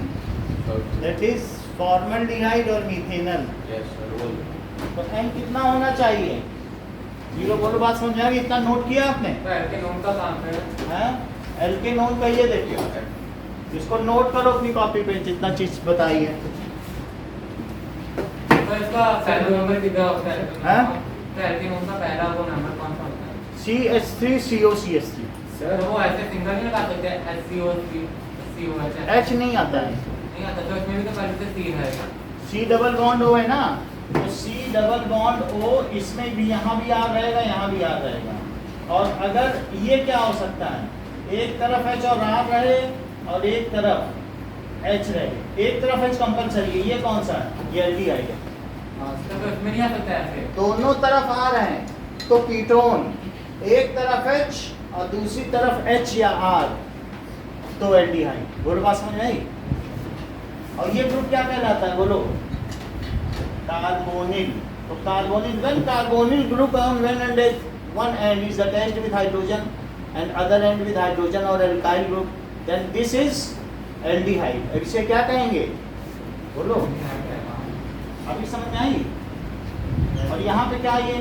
दैट इज फॉर्मल्डिहाइड और मीथेनॉल। यस सर, बोल। तो n कितना होना चाहिए, जीरो। बोलो बात समझ आ गई, इतना नोट किया आपने, तो एल्केनोन का काम है। हैं एल्केनोन का ये देखिए, इसको नोट करो अपनी कॉपी पे जितना चीज बताई है। तो इसका पहला नंबर कितना होता है? हाँ? तो एल्केनोन का पहला वो नंबर कौन सा होता है? CH3COCH3, तो वो ऐसे सिंगल नहीं लगा सकते HCO3 COH H नहीं आता है, नहीं आता, तो इसमें भी तो पहले से C रहेगा। C डबल बॉन्ड O है ना, तो C डबल बॉन्ड O इसमें भी, यहाँ भी R रहेगा, यहाँ भी R रहेगा। और अगर ये क्या हो सकता है, एक तरफ H और R रहे और एक तरफ H रहे, एक तरफ H कंपलसरी है, ये कौन सा है, ये एल्डिहाइड है। तो इसमें नहीं आ सकता ऐसे। दोनों तरफ R हैं तो कीटोन, एक तरफ H और दूसरी तरफ H या R, तो एल्डिहाइड। बोलो बात समझ में आई। और ये ग्रुप क्या कहलाता है, बोलो, कार्बोनिल। तो carbonyl, when carbonyl group when and one end is attached with hydrogen and other end with hydrogen or alkyl group, then this is aldehyde। इसे क्या कहेंगे, बोलो, अभी समझ में आई। और यहाँ पे क्या ये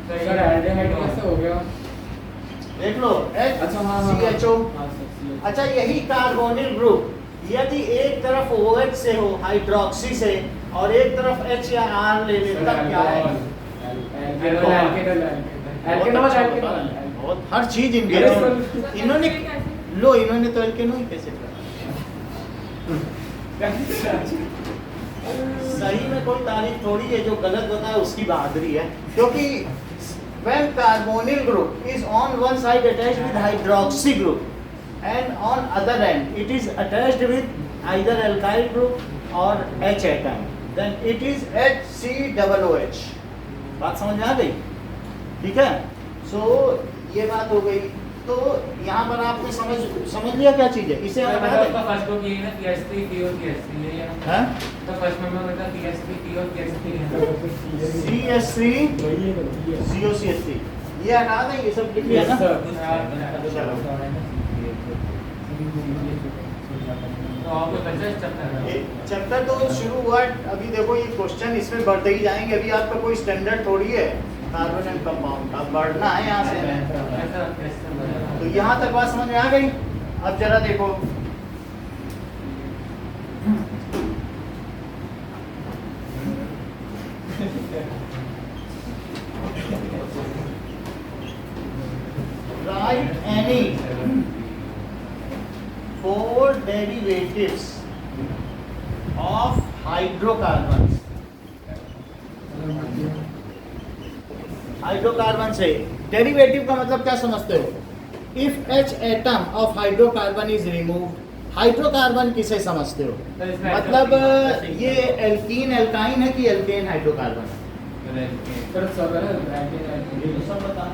सर एल्डिहाइड कैसे हो गया? देख लो, अच्छा हाँ हाँ CHO। हाँ सर CHO। अच्छा यही कार्बोनिल ग्रुप यदि एक तरफ OH से हो हाइड्रोक्सी से और एक तरफ H या R ले ले, तब क्या है, बहुत हर चीज इनके इन्होंने लो, इन्होंने तो एल्केनो ही कैसे करा। सही में कोई तारीफ थोड़ी है, जो गलत बताया उसकी बहादुरी है, क्योंकि when carbonyl group is on one side attached with hydroxy group and on other end it is attached with either alkyl group or H atom, then it is HCOOH। बात समझ में आ गई, ठीक है। सो ये बात हो गई, तो यहाँ पर आपने समझ लिया क्या चीज़ है, इसे हम बता दें। फर्स्ट को ये ना CH3 CO CH3 ये है ना, हैं तो फर्स्ट में मतलब CH3 CO CH3 है। CH3 COCH3 ये हटा दें, ये सब लिख लिया ना। सर। चलो। तो आपको बच्चा चैप्टर चैप्टर तो शुरू हुआ, अभी देखो ये क्वेश्चन इसमें बढ़ते ही जाएंगे। अभी आपका कोई स्टैंडर्ड थोड़ी है कार्बन एंड कंपाउंड, अब बढ़ना है यहाँ से। ऐसा कैसे बनेगा? तो यहाँ तक बात समझ में आ गई। अब जरा देखो, write any 4 derivatives of hydrocarbons। Hydrocarbon से डेरिवेटिव का मतलब क्या समझते हो? If H atom of hydrocarbon is removed, hydrocarbon किसे समझते हो? मतलब ये एल्कीन एल्काइन है कि एल्केन हाइड्रोकार्बन है? सर सब है ये तो सब बता,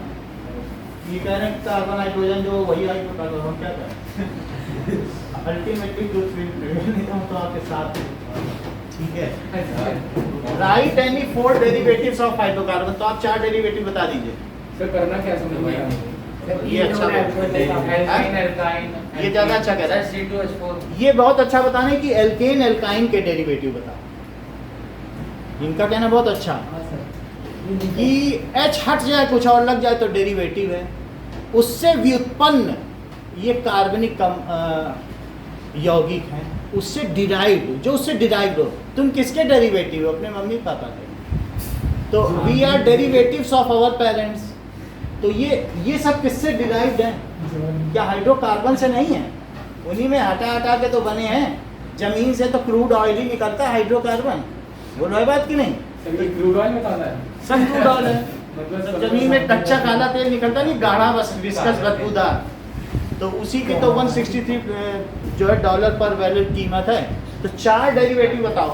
ये कह रहे हैं कार्बन हाइड्रोजन जो वही हाइड्रोकार्बन, हम क्या करें? अल्टीमेटली ट्रुथ विल प्रिवेल, नहीं हम तो आपके साथ हैं। ठीक है, right any 4 derivatives of hydrocarbon. तो आप 4 डेरिवेटिव बता दीजिए। सर करना क्या समझ में आया? ये अच्छा एल्काइन एल्काइन ये ज्यादा अच्छा कह रहा है। C2H4 ये बहुत अच्छा बताने कि एल्केन एल्काइन के डेरिवेटिव बताओ। इनका कहना बहुत अच्छा कि H हट जाए कुछ और लग जाए तो डेरिवेटिव है, उससे व्युत्पन्न ये कार्बनिक यौगिक हैं, उससे डिराइव्ड, जो उससे डिराइव्ड हो। तुम किसके डेरिवेटिव हो? अपने मम्मी पापा के। तो we are derivatives of our parents. तो ये सब किससे डिराइव्ड हैं? क्या हाइड्रोकार्बन से नहीं है? उन्हीं में हटा हटा के तो बने हैं। जमीन से तो क्रूड ऑयल ही निकलता है हाइड्रोकार्बन, बोलो है बात कि नहीं? सर ये क्रूड ऑयल में था ना? सब क्रूड ऑयल है। मतलब जमीन में कच्चा काला तेल निकलता नहीं, गाढ़ा बस विस्कस बदबूदार, तो उसी की तो 163 जो है डॉलर पर वैलिड कीमत है। तो 4 डेरिवेटिव बताओ।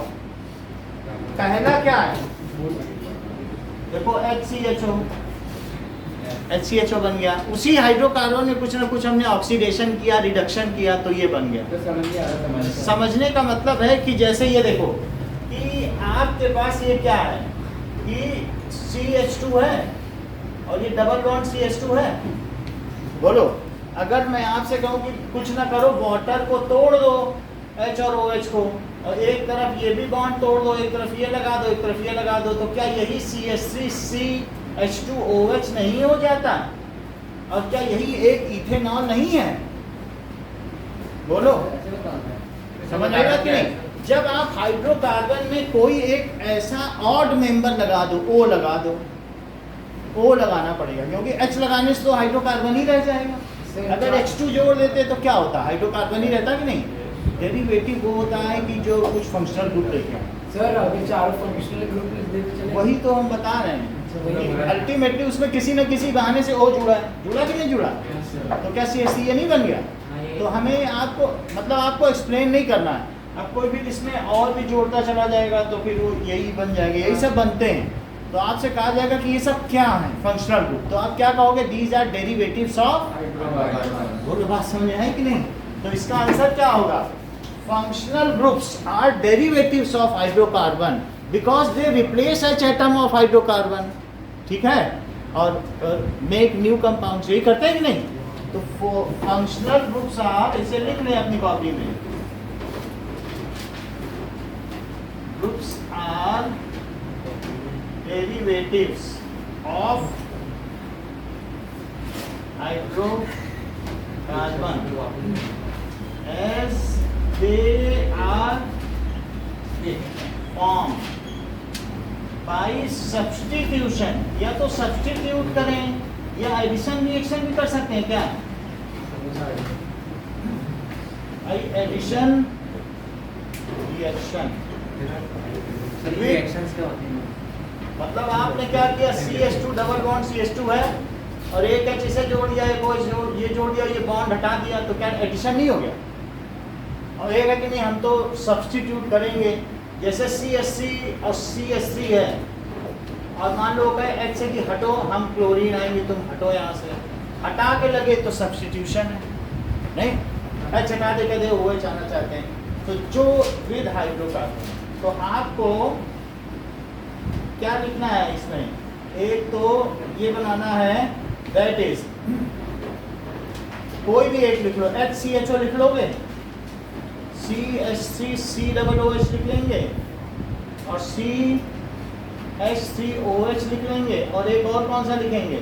पहला क्या है? देखो HCHO बन गया। उसी हाइड्रोकार्बन में कुछ ना कुछ हमने ऑक्सीडेशन किया, रिडक्शन किया, तो ये बन गया। तो समझ नहीं आ रहा था। समझने का मतलब है कि जैसे ये देखो कि आपके पास ये क्या है कि CH2 है और ये डबल बॉन्ड CH2 है। बोलो, अगर मैं आपसे कहूँ कि कुछ ना करो, वाटर को तोड़ दो H और OH को, और एक तरफ ये भी बॉन्ड तोड़ दो, एक तरफ ये लगा दो, एक तरफ ये लगा दो, तो क्या यही CH3CH2OH नहीं हो जाता? और क्या यही एक इथेनॉल नहीं है? बोलो, समझ आएगा कि नहीं? जब आप हाइड्रोकार्बन में कोई एक ऐसा ऑड मेंबर लगा दो, O लगा दो, O लगाना पड़ेगा, क्योंकि H लगाने से तो हाइड्रोकार्बन ही रह जाएगा। अगर H2 जोड़ देते तो क्या होता? हाइड्रोकार्बन ही रहता कि नहीं? डेरिवेटिव वो होता है कि जो कुछ फंक्शनल ग्रुप लेके आए। सर अभी 4 फंक्शनल ग्रुप लेते चले, वही तो हम बता रहे हैं। अल्टीमेटली उसमें किसी न किसी बहाने से O जुड़ा है, जुड़ा कि नहीं जुड़ा? तो क्या CH3 नहीं बन गया? तो हमें आपको मतलब आपको एक्सप्लेन नहीं करना है। अब कोई भी इसमें और भी जोड़ता चला जाएगा तो फिर वो यही बन जाएगा, यही सब बनते हैं। तो आपसे कहा जाएगा कि ये सब क्या है फंक्शनल ग्रुप, तो आप क्या कहोगे? These are derivatives of. वो बात समझ में है कि नहीं? तो इसका आंसर क्या होगा? Functional groups are derivatives of hydrocarbon because they replace H atom of hydrocarbon. ठीक है, और मेक न्यू कंपाउंड्स, यही करते हैं कि नहीं? तो फंक्शनल ग्रुप्स आर, इसे लिख लें अपनी कॉपी में, groups are derivatives of hydrocarbon as they are formed by substitution। या तो सब्सटीट्यूट करें या एडिशन रिएक्शन भी कर सकते हैं। क्या एडिशन रिएक्शन? रिएक्शंस क्या होते हैं? मतलब आपने क्या किया? CH2 डबल बॉन्ड CH2 है और एक H इसे जोड़ दिया, एक OH ये जोड़ दिया, ये बॉन्ड हटा दिया, तो क्या एडिशन नहीं हो गया? और एक है कि नहीं, हम तो सब्स्टिट्यूट करेंगे। जैसे CH3 और CH3 है और मान लो कहे H से कि हटो, हम क्लोरीन आएंगे, तुम हटो यहाँ से, हटा के लगे तो सब्स्टिट्यूशन है। नहीं, H हटा दे कहते OH आना चाहते हैं, तो जो विद हाइड्रोकार्बन। तो आपको क्या लिखना है इसमें? एक तो ये बनाना है, दैट इज कोई भी एक लिख लो, HCHO लिख लोगे, CH3COOH लिख लेंगे और CH3OH लिख लेंगे और एक और कौन सा लिखेंगे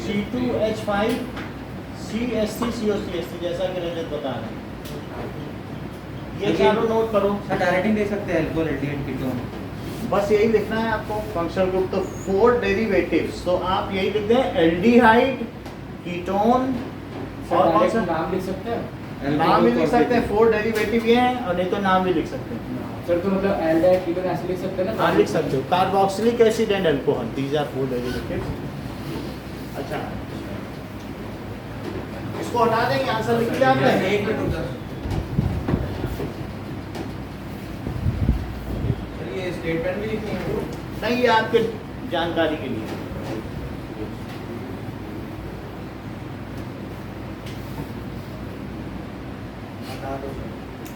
C2H5 CH3COCH3 जैसा कि रजत बता रहे हैं। ये चारों नोट करो। सर डायरेक्टिंग देख सकते हैं अल्कोहल एल्डिहाइड कीटोन। बस यही लिखना है आपको फंक्शनल ग्रुप। तो 4 डेरिवेटिव्स, तो आप यही लिख दें एल्डिहाइड कीटोन सर और कौन डायरेक्ट सा नाम लिख सकते हैं? नाम भी लिख सकते हैं। 4 डेरिवेटिव ये हैं और नहीं तो नाम भी लिख सकते हैं। सर तो मतलब एल्डिहाइड कीटोन ऐसे लिख सकते हैं ना? हाँ लिख सकते हो, carboxylic acid and alcohol, these are 4 derivatives. अच्छा इसको हटा देंगे, आंसर लिख लिया आपने? एक मिनट उधर। सर ये स्टेटमेंट भी लिखनी है? नहीं, ये आपके जानकारी के लिए।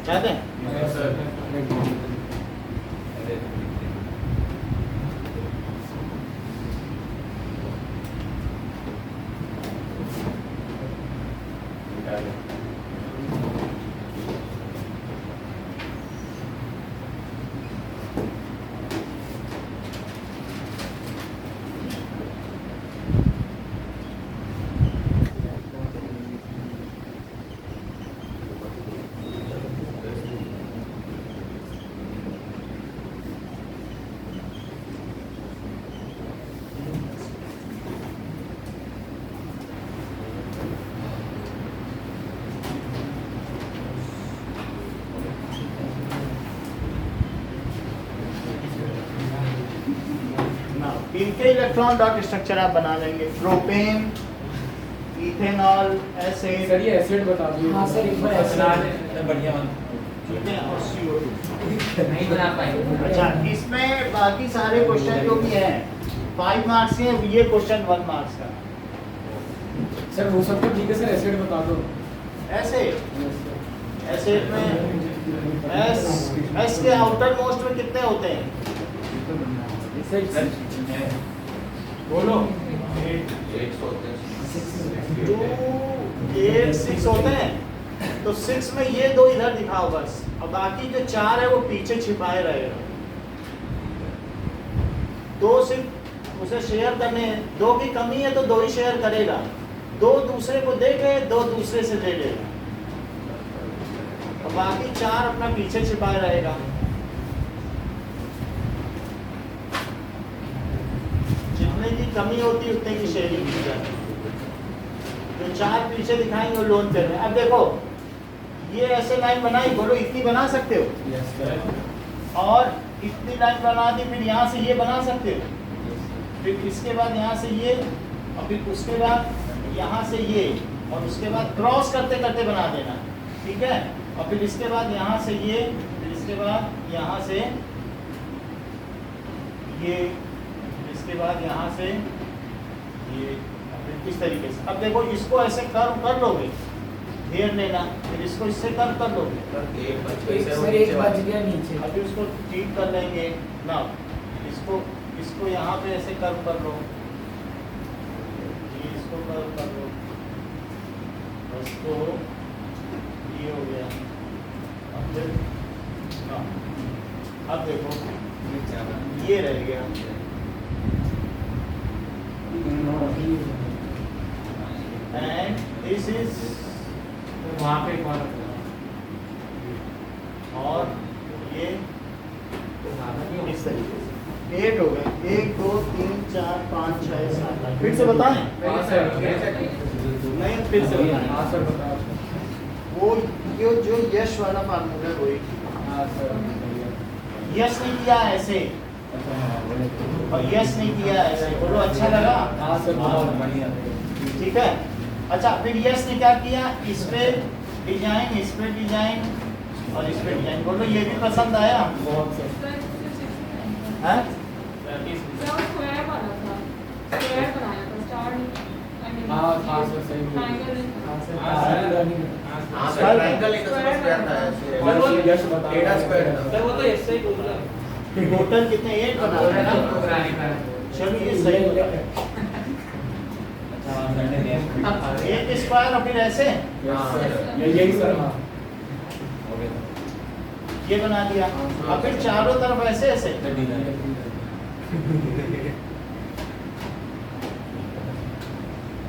चाहते हैं? इनके इलेक्ट्रॉन डॉट स्ट्रक्चर आप बना लेंगे। प्रोपेन, इथेनॉल, एसिड, सर ये एसिड बता दीजिए। हाँ सर, एक बार एसिड बढ़िया ठीक है, और CO2। नहीं बना पाएंगे। अच्छा, इसमें बाकी सारे क्वेश्चन जो भी हैं 5 मार्क्स के, ये क्वेश्चन 1 मार्क्स का। सर वो सब तो ठीक है सर, एसिड बता दो। ऐसे एसिड में एस के आउटर मोस्ट में कितने होते हैं? बोलो। 1 होते हैं। 2, 8, 6 होते हैं। तो 6 में ये 2 इधर दिखाओ बस, और बाकी जो 4 है वो पीछे छिपाए रहेगा। 2 सिर्फ उसे शेयर करने हैं, 2 की कमी है तो 2 ही शेयर करेगा, 2 दूसरे को देके 2 दूसरे से ले लेगा, और बाकी 4 अपना पीछे छिपाए रहेगा। जितने की कमी होती है उतने की शेयरिंग की जाती है। जो 4 पीछे दिखाएंगे वो लोन कर रहे हैं। अब देखो ये ऐसे लाइन बनाई, बोलो इतनी बना सकते हो, और इतनी लाइन बना दी, फिर यहाँ से ये बना सकते हो, फिर इसके बाद यहाँ से ये, और फिर उसके बाद यहाँ से ये, और उसके बाद क्रॉस करते करते बना देना, ठीक है। और फिर इसके बाद यहाँ से ये, फिर इसके बाद यहाँ से ये, इसके बाद यहाँ से ये, फिर इस तरीके से। अब देखो इसको ऐसे कर्व कर लोगे, घेर लेना, फिर इसको इससे कर्व कर लोगे, एक बच एक गया सर एक बच गया नीचे। अभी उसको ठीक कर लेंगे ना। इसको यहाँ पे ऐसे कर्व कर लो, ये इसको कर्व कर लो, इसको ये हो गया। अब फिर ना, अब देखो ये रह गया, एंड दिस इज, वहाँ पे कौन और ये इस तरीके से 8 हो गए। 1 2 3 4 5 6 7 8। फिर से बताएं? हाँ सर, नहीं, फिर से बताएं। हाँ सर बताओ। वो जो यश वाला फार्मूला है वही। हाँ सर, यश नहीं किया ऐसे, और यश नहीं किया ऐसे, बोलो अच्छा लगा? हाँ सर बहुत बढ़िया। ठीक है। अच्छा, फिर यश ने क्या किया, इस पे डिजाइन, इस पे डिजाइन, और इस पे डिजाइन, बोलो ये भी पसंद आया? बहुत सर। हैं? स्क्वायर वाला था, स्क्वायर बनाया था, स्टार नहीं। हाँ हाँ सर सही बोल। ट्रायंगल। हाँ सर, हाँ सर, हाँ सर, ट्रायंगल एक स्क्वायर था ऐसे। यश बता। टेढ़ा स्क्वायर था। सर वो तो ऐसे ही बोल रहा है। टोटल कितने? 8 बना रहे हैं ना? चलो ये सही होता है। अच्छा मैंने दिया। 1 स्क्वायर और फिर ऐसे। यही सर। हाँ ये बना दिया। अब फिर चारों तरफ ऐसे ऐसे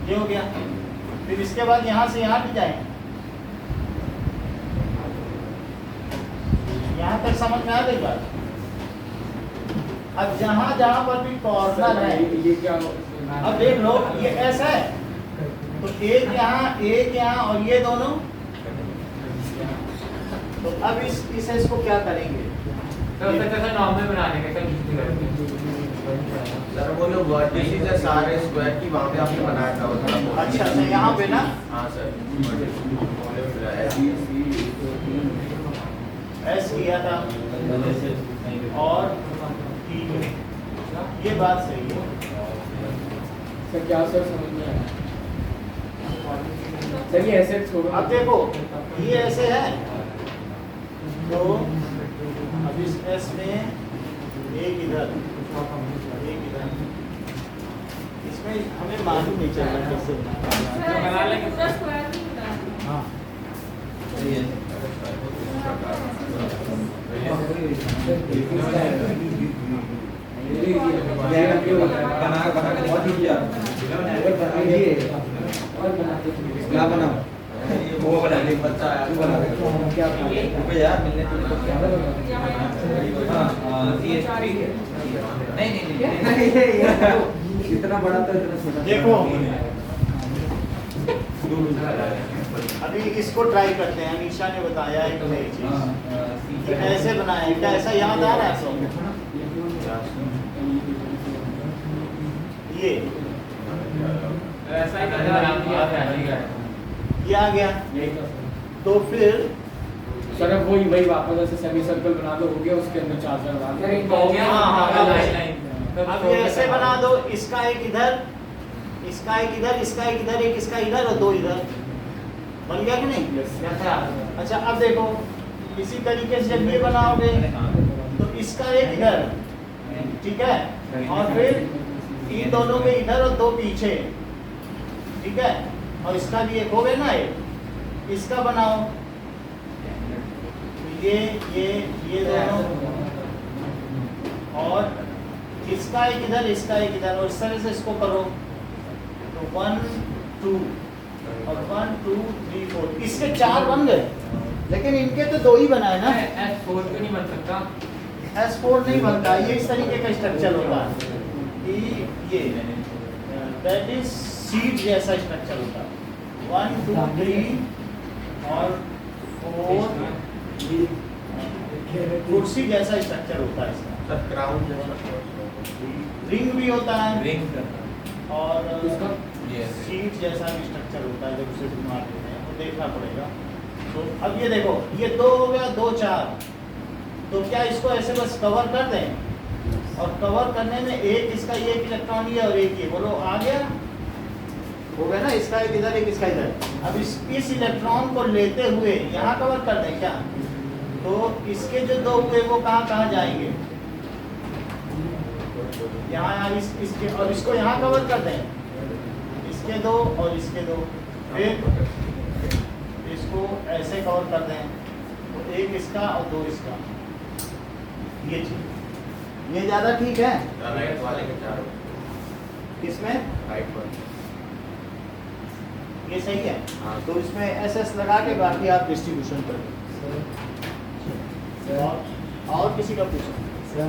ये हो गया। फिर इसके बाद यहाँ से यहाँ भी जाए, यहाँ तक समझ में आ गई बात। अब जहाँ जहाँ पर भी कॉर्नर है, ये क्या अब देख लो ये ऐसा है, तो एक यहाँ और ये दोनों, तो अब इसको क्या करेंगे? तो जैसा नॉर्मल बनाने का सब सर वो जो वर्टिसेस है सारे स्क्वायर की वहाँ पे आपने बनाया था वो थोड़ा अच्छा अच्छा यहाँ पे ना हाँ सर एस किया था और T में, ये बात सही है। सर क्या सर समझ में आया सर ये ऐसे छोड़ो। अब देखो ये ऐसे है, तो अब इस एस में एक इधर एक इधर, इसमें हमें मालूम नहीं चल रहा कैसे बना लेंगे। पूरा स्क्वायर नहीं बनाना। हाँ बना बना के बहुत ही और बनाते क्या बनाओ वो बना ले बच्चा है तू बना दे क्या रुपए यार मिलने नहीं इतना बड़ा तो इतना छोटा देखो अभी इसको ट्राई करते हैं। अनीशा ने बताया एक नई चीज, ऐसे बनाया, क्या ऐसा याद आ रहा है आपको? ये ऐसा ही करना ये आ गया, तो फिर सर अब वही वापस ऐसे सेमी सर्कल बना दो, हो गया उसके अंदर चार्जर लगा दो। हो गया। हाँ, लाइन लाइन अब ये ऐसे बना दो, इसका एक इधर, इसका एक इधर, इसका एक इधर, एक इसका इधर और दो इधर, बन गया कि नहीं? अच्छा अब देखो इसी तरीके से जब ये बनाओगे तो इसका एक इधर, ठीक है, और फिर इन दोनों के इधर और दो पीछे, ठीक है, और इसका भी एक हो गया ना, एक इसका बनाओ, ये दोनों, और इसका एक इधर, इसका एक इधर, और इस तरह से इसको करो तो 1 2 और 1 2 3 4, इसके 4 बन गए, लेकिन इनके तो 2 ही बनाए ना। S4 भी नहीं बन सकता। S4 नहीं बनता, ये इस तरीके का स्ट्रक्चर होता है कि ये दैट इज सीट जैसा स्ट्रक्चर होता है। 1 2 3 और 4 कुर्सी जैसा स्ट्रक्चर होता है इसका। सर क्राउन जैसा रिंग भी होता है रिंग और इसका सीट जैसा भी स्ट्रक्चर होता है, जब उसे घुमा देते हैं तो देखना पड़ेगा। तो अब ये देखो ये 2 हो गया, 2 4, तो क्या इसको ऐसे बस कवर कर दें, और कवर करने में एक इसका ये एक इलेक्ट्रॉन ही है और एक ये, बोलो आ गया, हो गया ना, इसका एक इधर एक इसका इधर। अब इस इलेक्ट्रॉन को लेते हुए यहाँ कवर कर दें क्या, तो इसके जो 2 हुए वो कहाँ जाएंगे, यहाँ इसके, और इसको यहाँ कवर कर दें, इसके 2 और इसके 2, फिर इसको ऐसे कवर कर दें, तो एक इसका और 2 इसका, ये चीज, ये ज़्यादा ठीक है। राइट वाले के चारों किसमें राइट पर ये सही है, हाँ। तो इसमें SS लगा के बाकी आप डिस्ट्रीब्यूशन कर दो। और किसी का पूछो, सर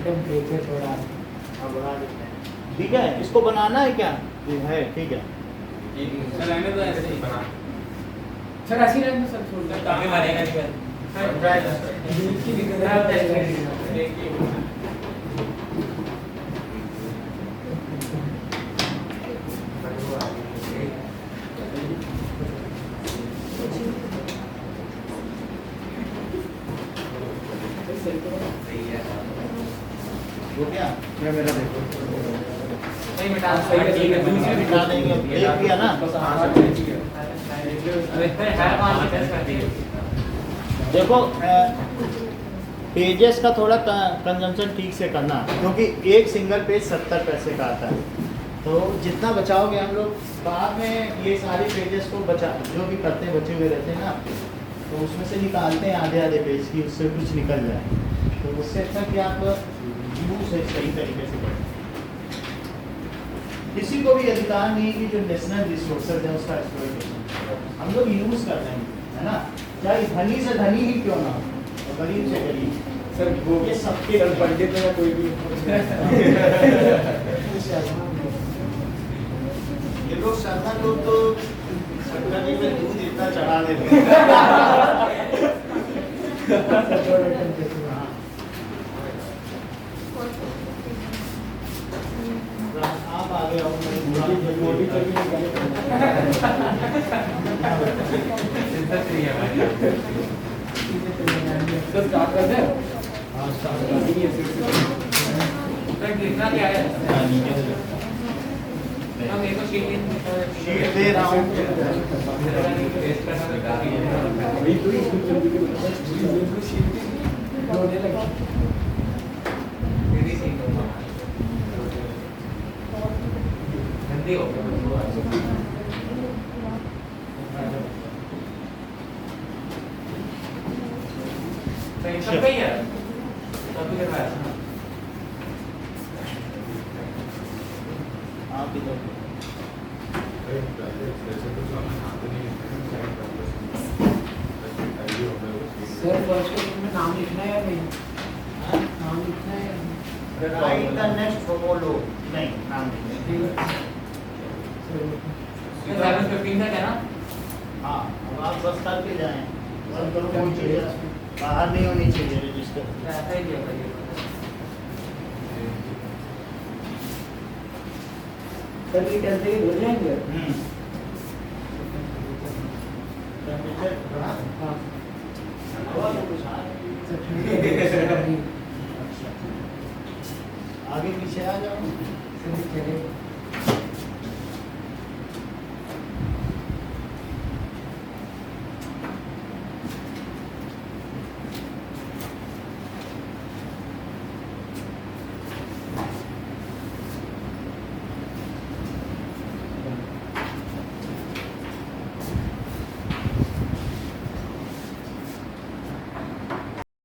टेम्परेचर थोड़ा हाँ बढ़ा देते हैं, ठीक है, इसको बनाना है क्या, ये है ठीक है। सर रहने दो ऐसे ही बना। सर ऐसी रहने सर छोड़ दो। काफी मारेगा नहीं बस। की दिक्कत हो गया, मेरा देखो नहीं मिटा सही है, सही है। दूसरी मिटा देंगे, देख लिया ना। देखो पेजेस का थोड़ा कंजम्पशन ठीक से करना, क्योंकि एक सिंगल पेज 70 पैसे का आता है, तो जितना बचाओगे हम लोग बाद में ये सारे पेजेस को बचा, जो भी करते हैं बचे हुए रहते हैं ना, तो उसमें से निकालते हैं आधे आधे पेज की, उससे कुछ निकल जाए। तो उससे अच्छा कि आप यूज है सही तरीके से करें। किसी को भी अधिकार नहीं है कि जो नेशनल रिसोर्सेज है उसका एक्सप्लॉइटेशन हम लोग यूज कर रहे हैं, है ना, चाहे धनी से धनी ही क्यों ना हो और गरीब से गरीब। सर वो ये सबके सर पंडित या कोई भी ये लोग शर्मा लोग तो शंकर जी में दूध इतना चढ़ा देते हैं। हाँ। आप आगे आओ, मैं मोदी पर भी सर स्टार्ट कर दें। हाँ स्टार्ट कर देंगे सर कितना क्या है? हम मेरे को शीट दे रहा हूँ। वही तो इसको जल्दी रोने लगा। गंदी हो सब पे ही है, सब कुछ करवाया। आप इधर सर फर्स्ट में नाम लिखना है या नहीं? नाम लिखना है या नहीं? राइट द नेक्स्ट होमोलोग, नहीं नाम नहीं। 7:15 तक है ना? हाँ, अब आप बस करके जाएं, बस करो, कोई चीज़ बाहर नहीं होनी चाहिए रजिस्टर। ऐसा ही है भाई। सर ये कहते हैं हो जाएंगे। टेम्परेचर बढ़ा? हाँ हवा तो कुछ आ सर अच्छा, आगे पीछे आ जाओ। चलिए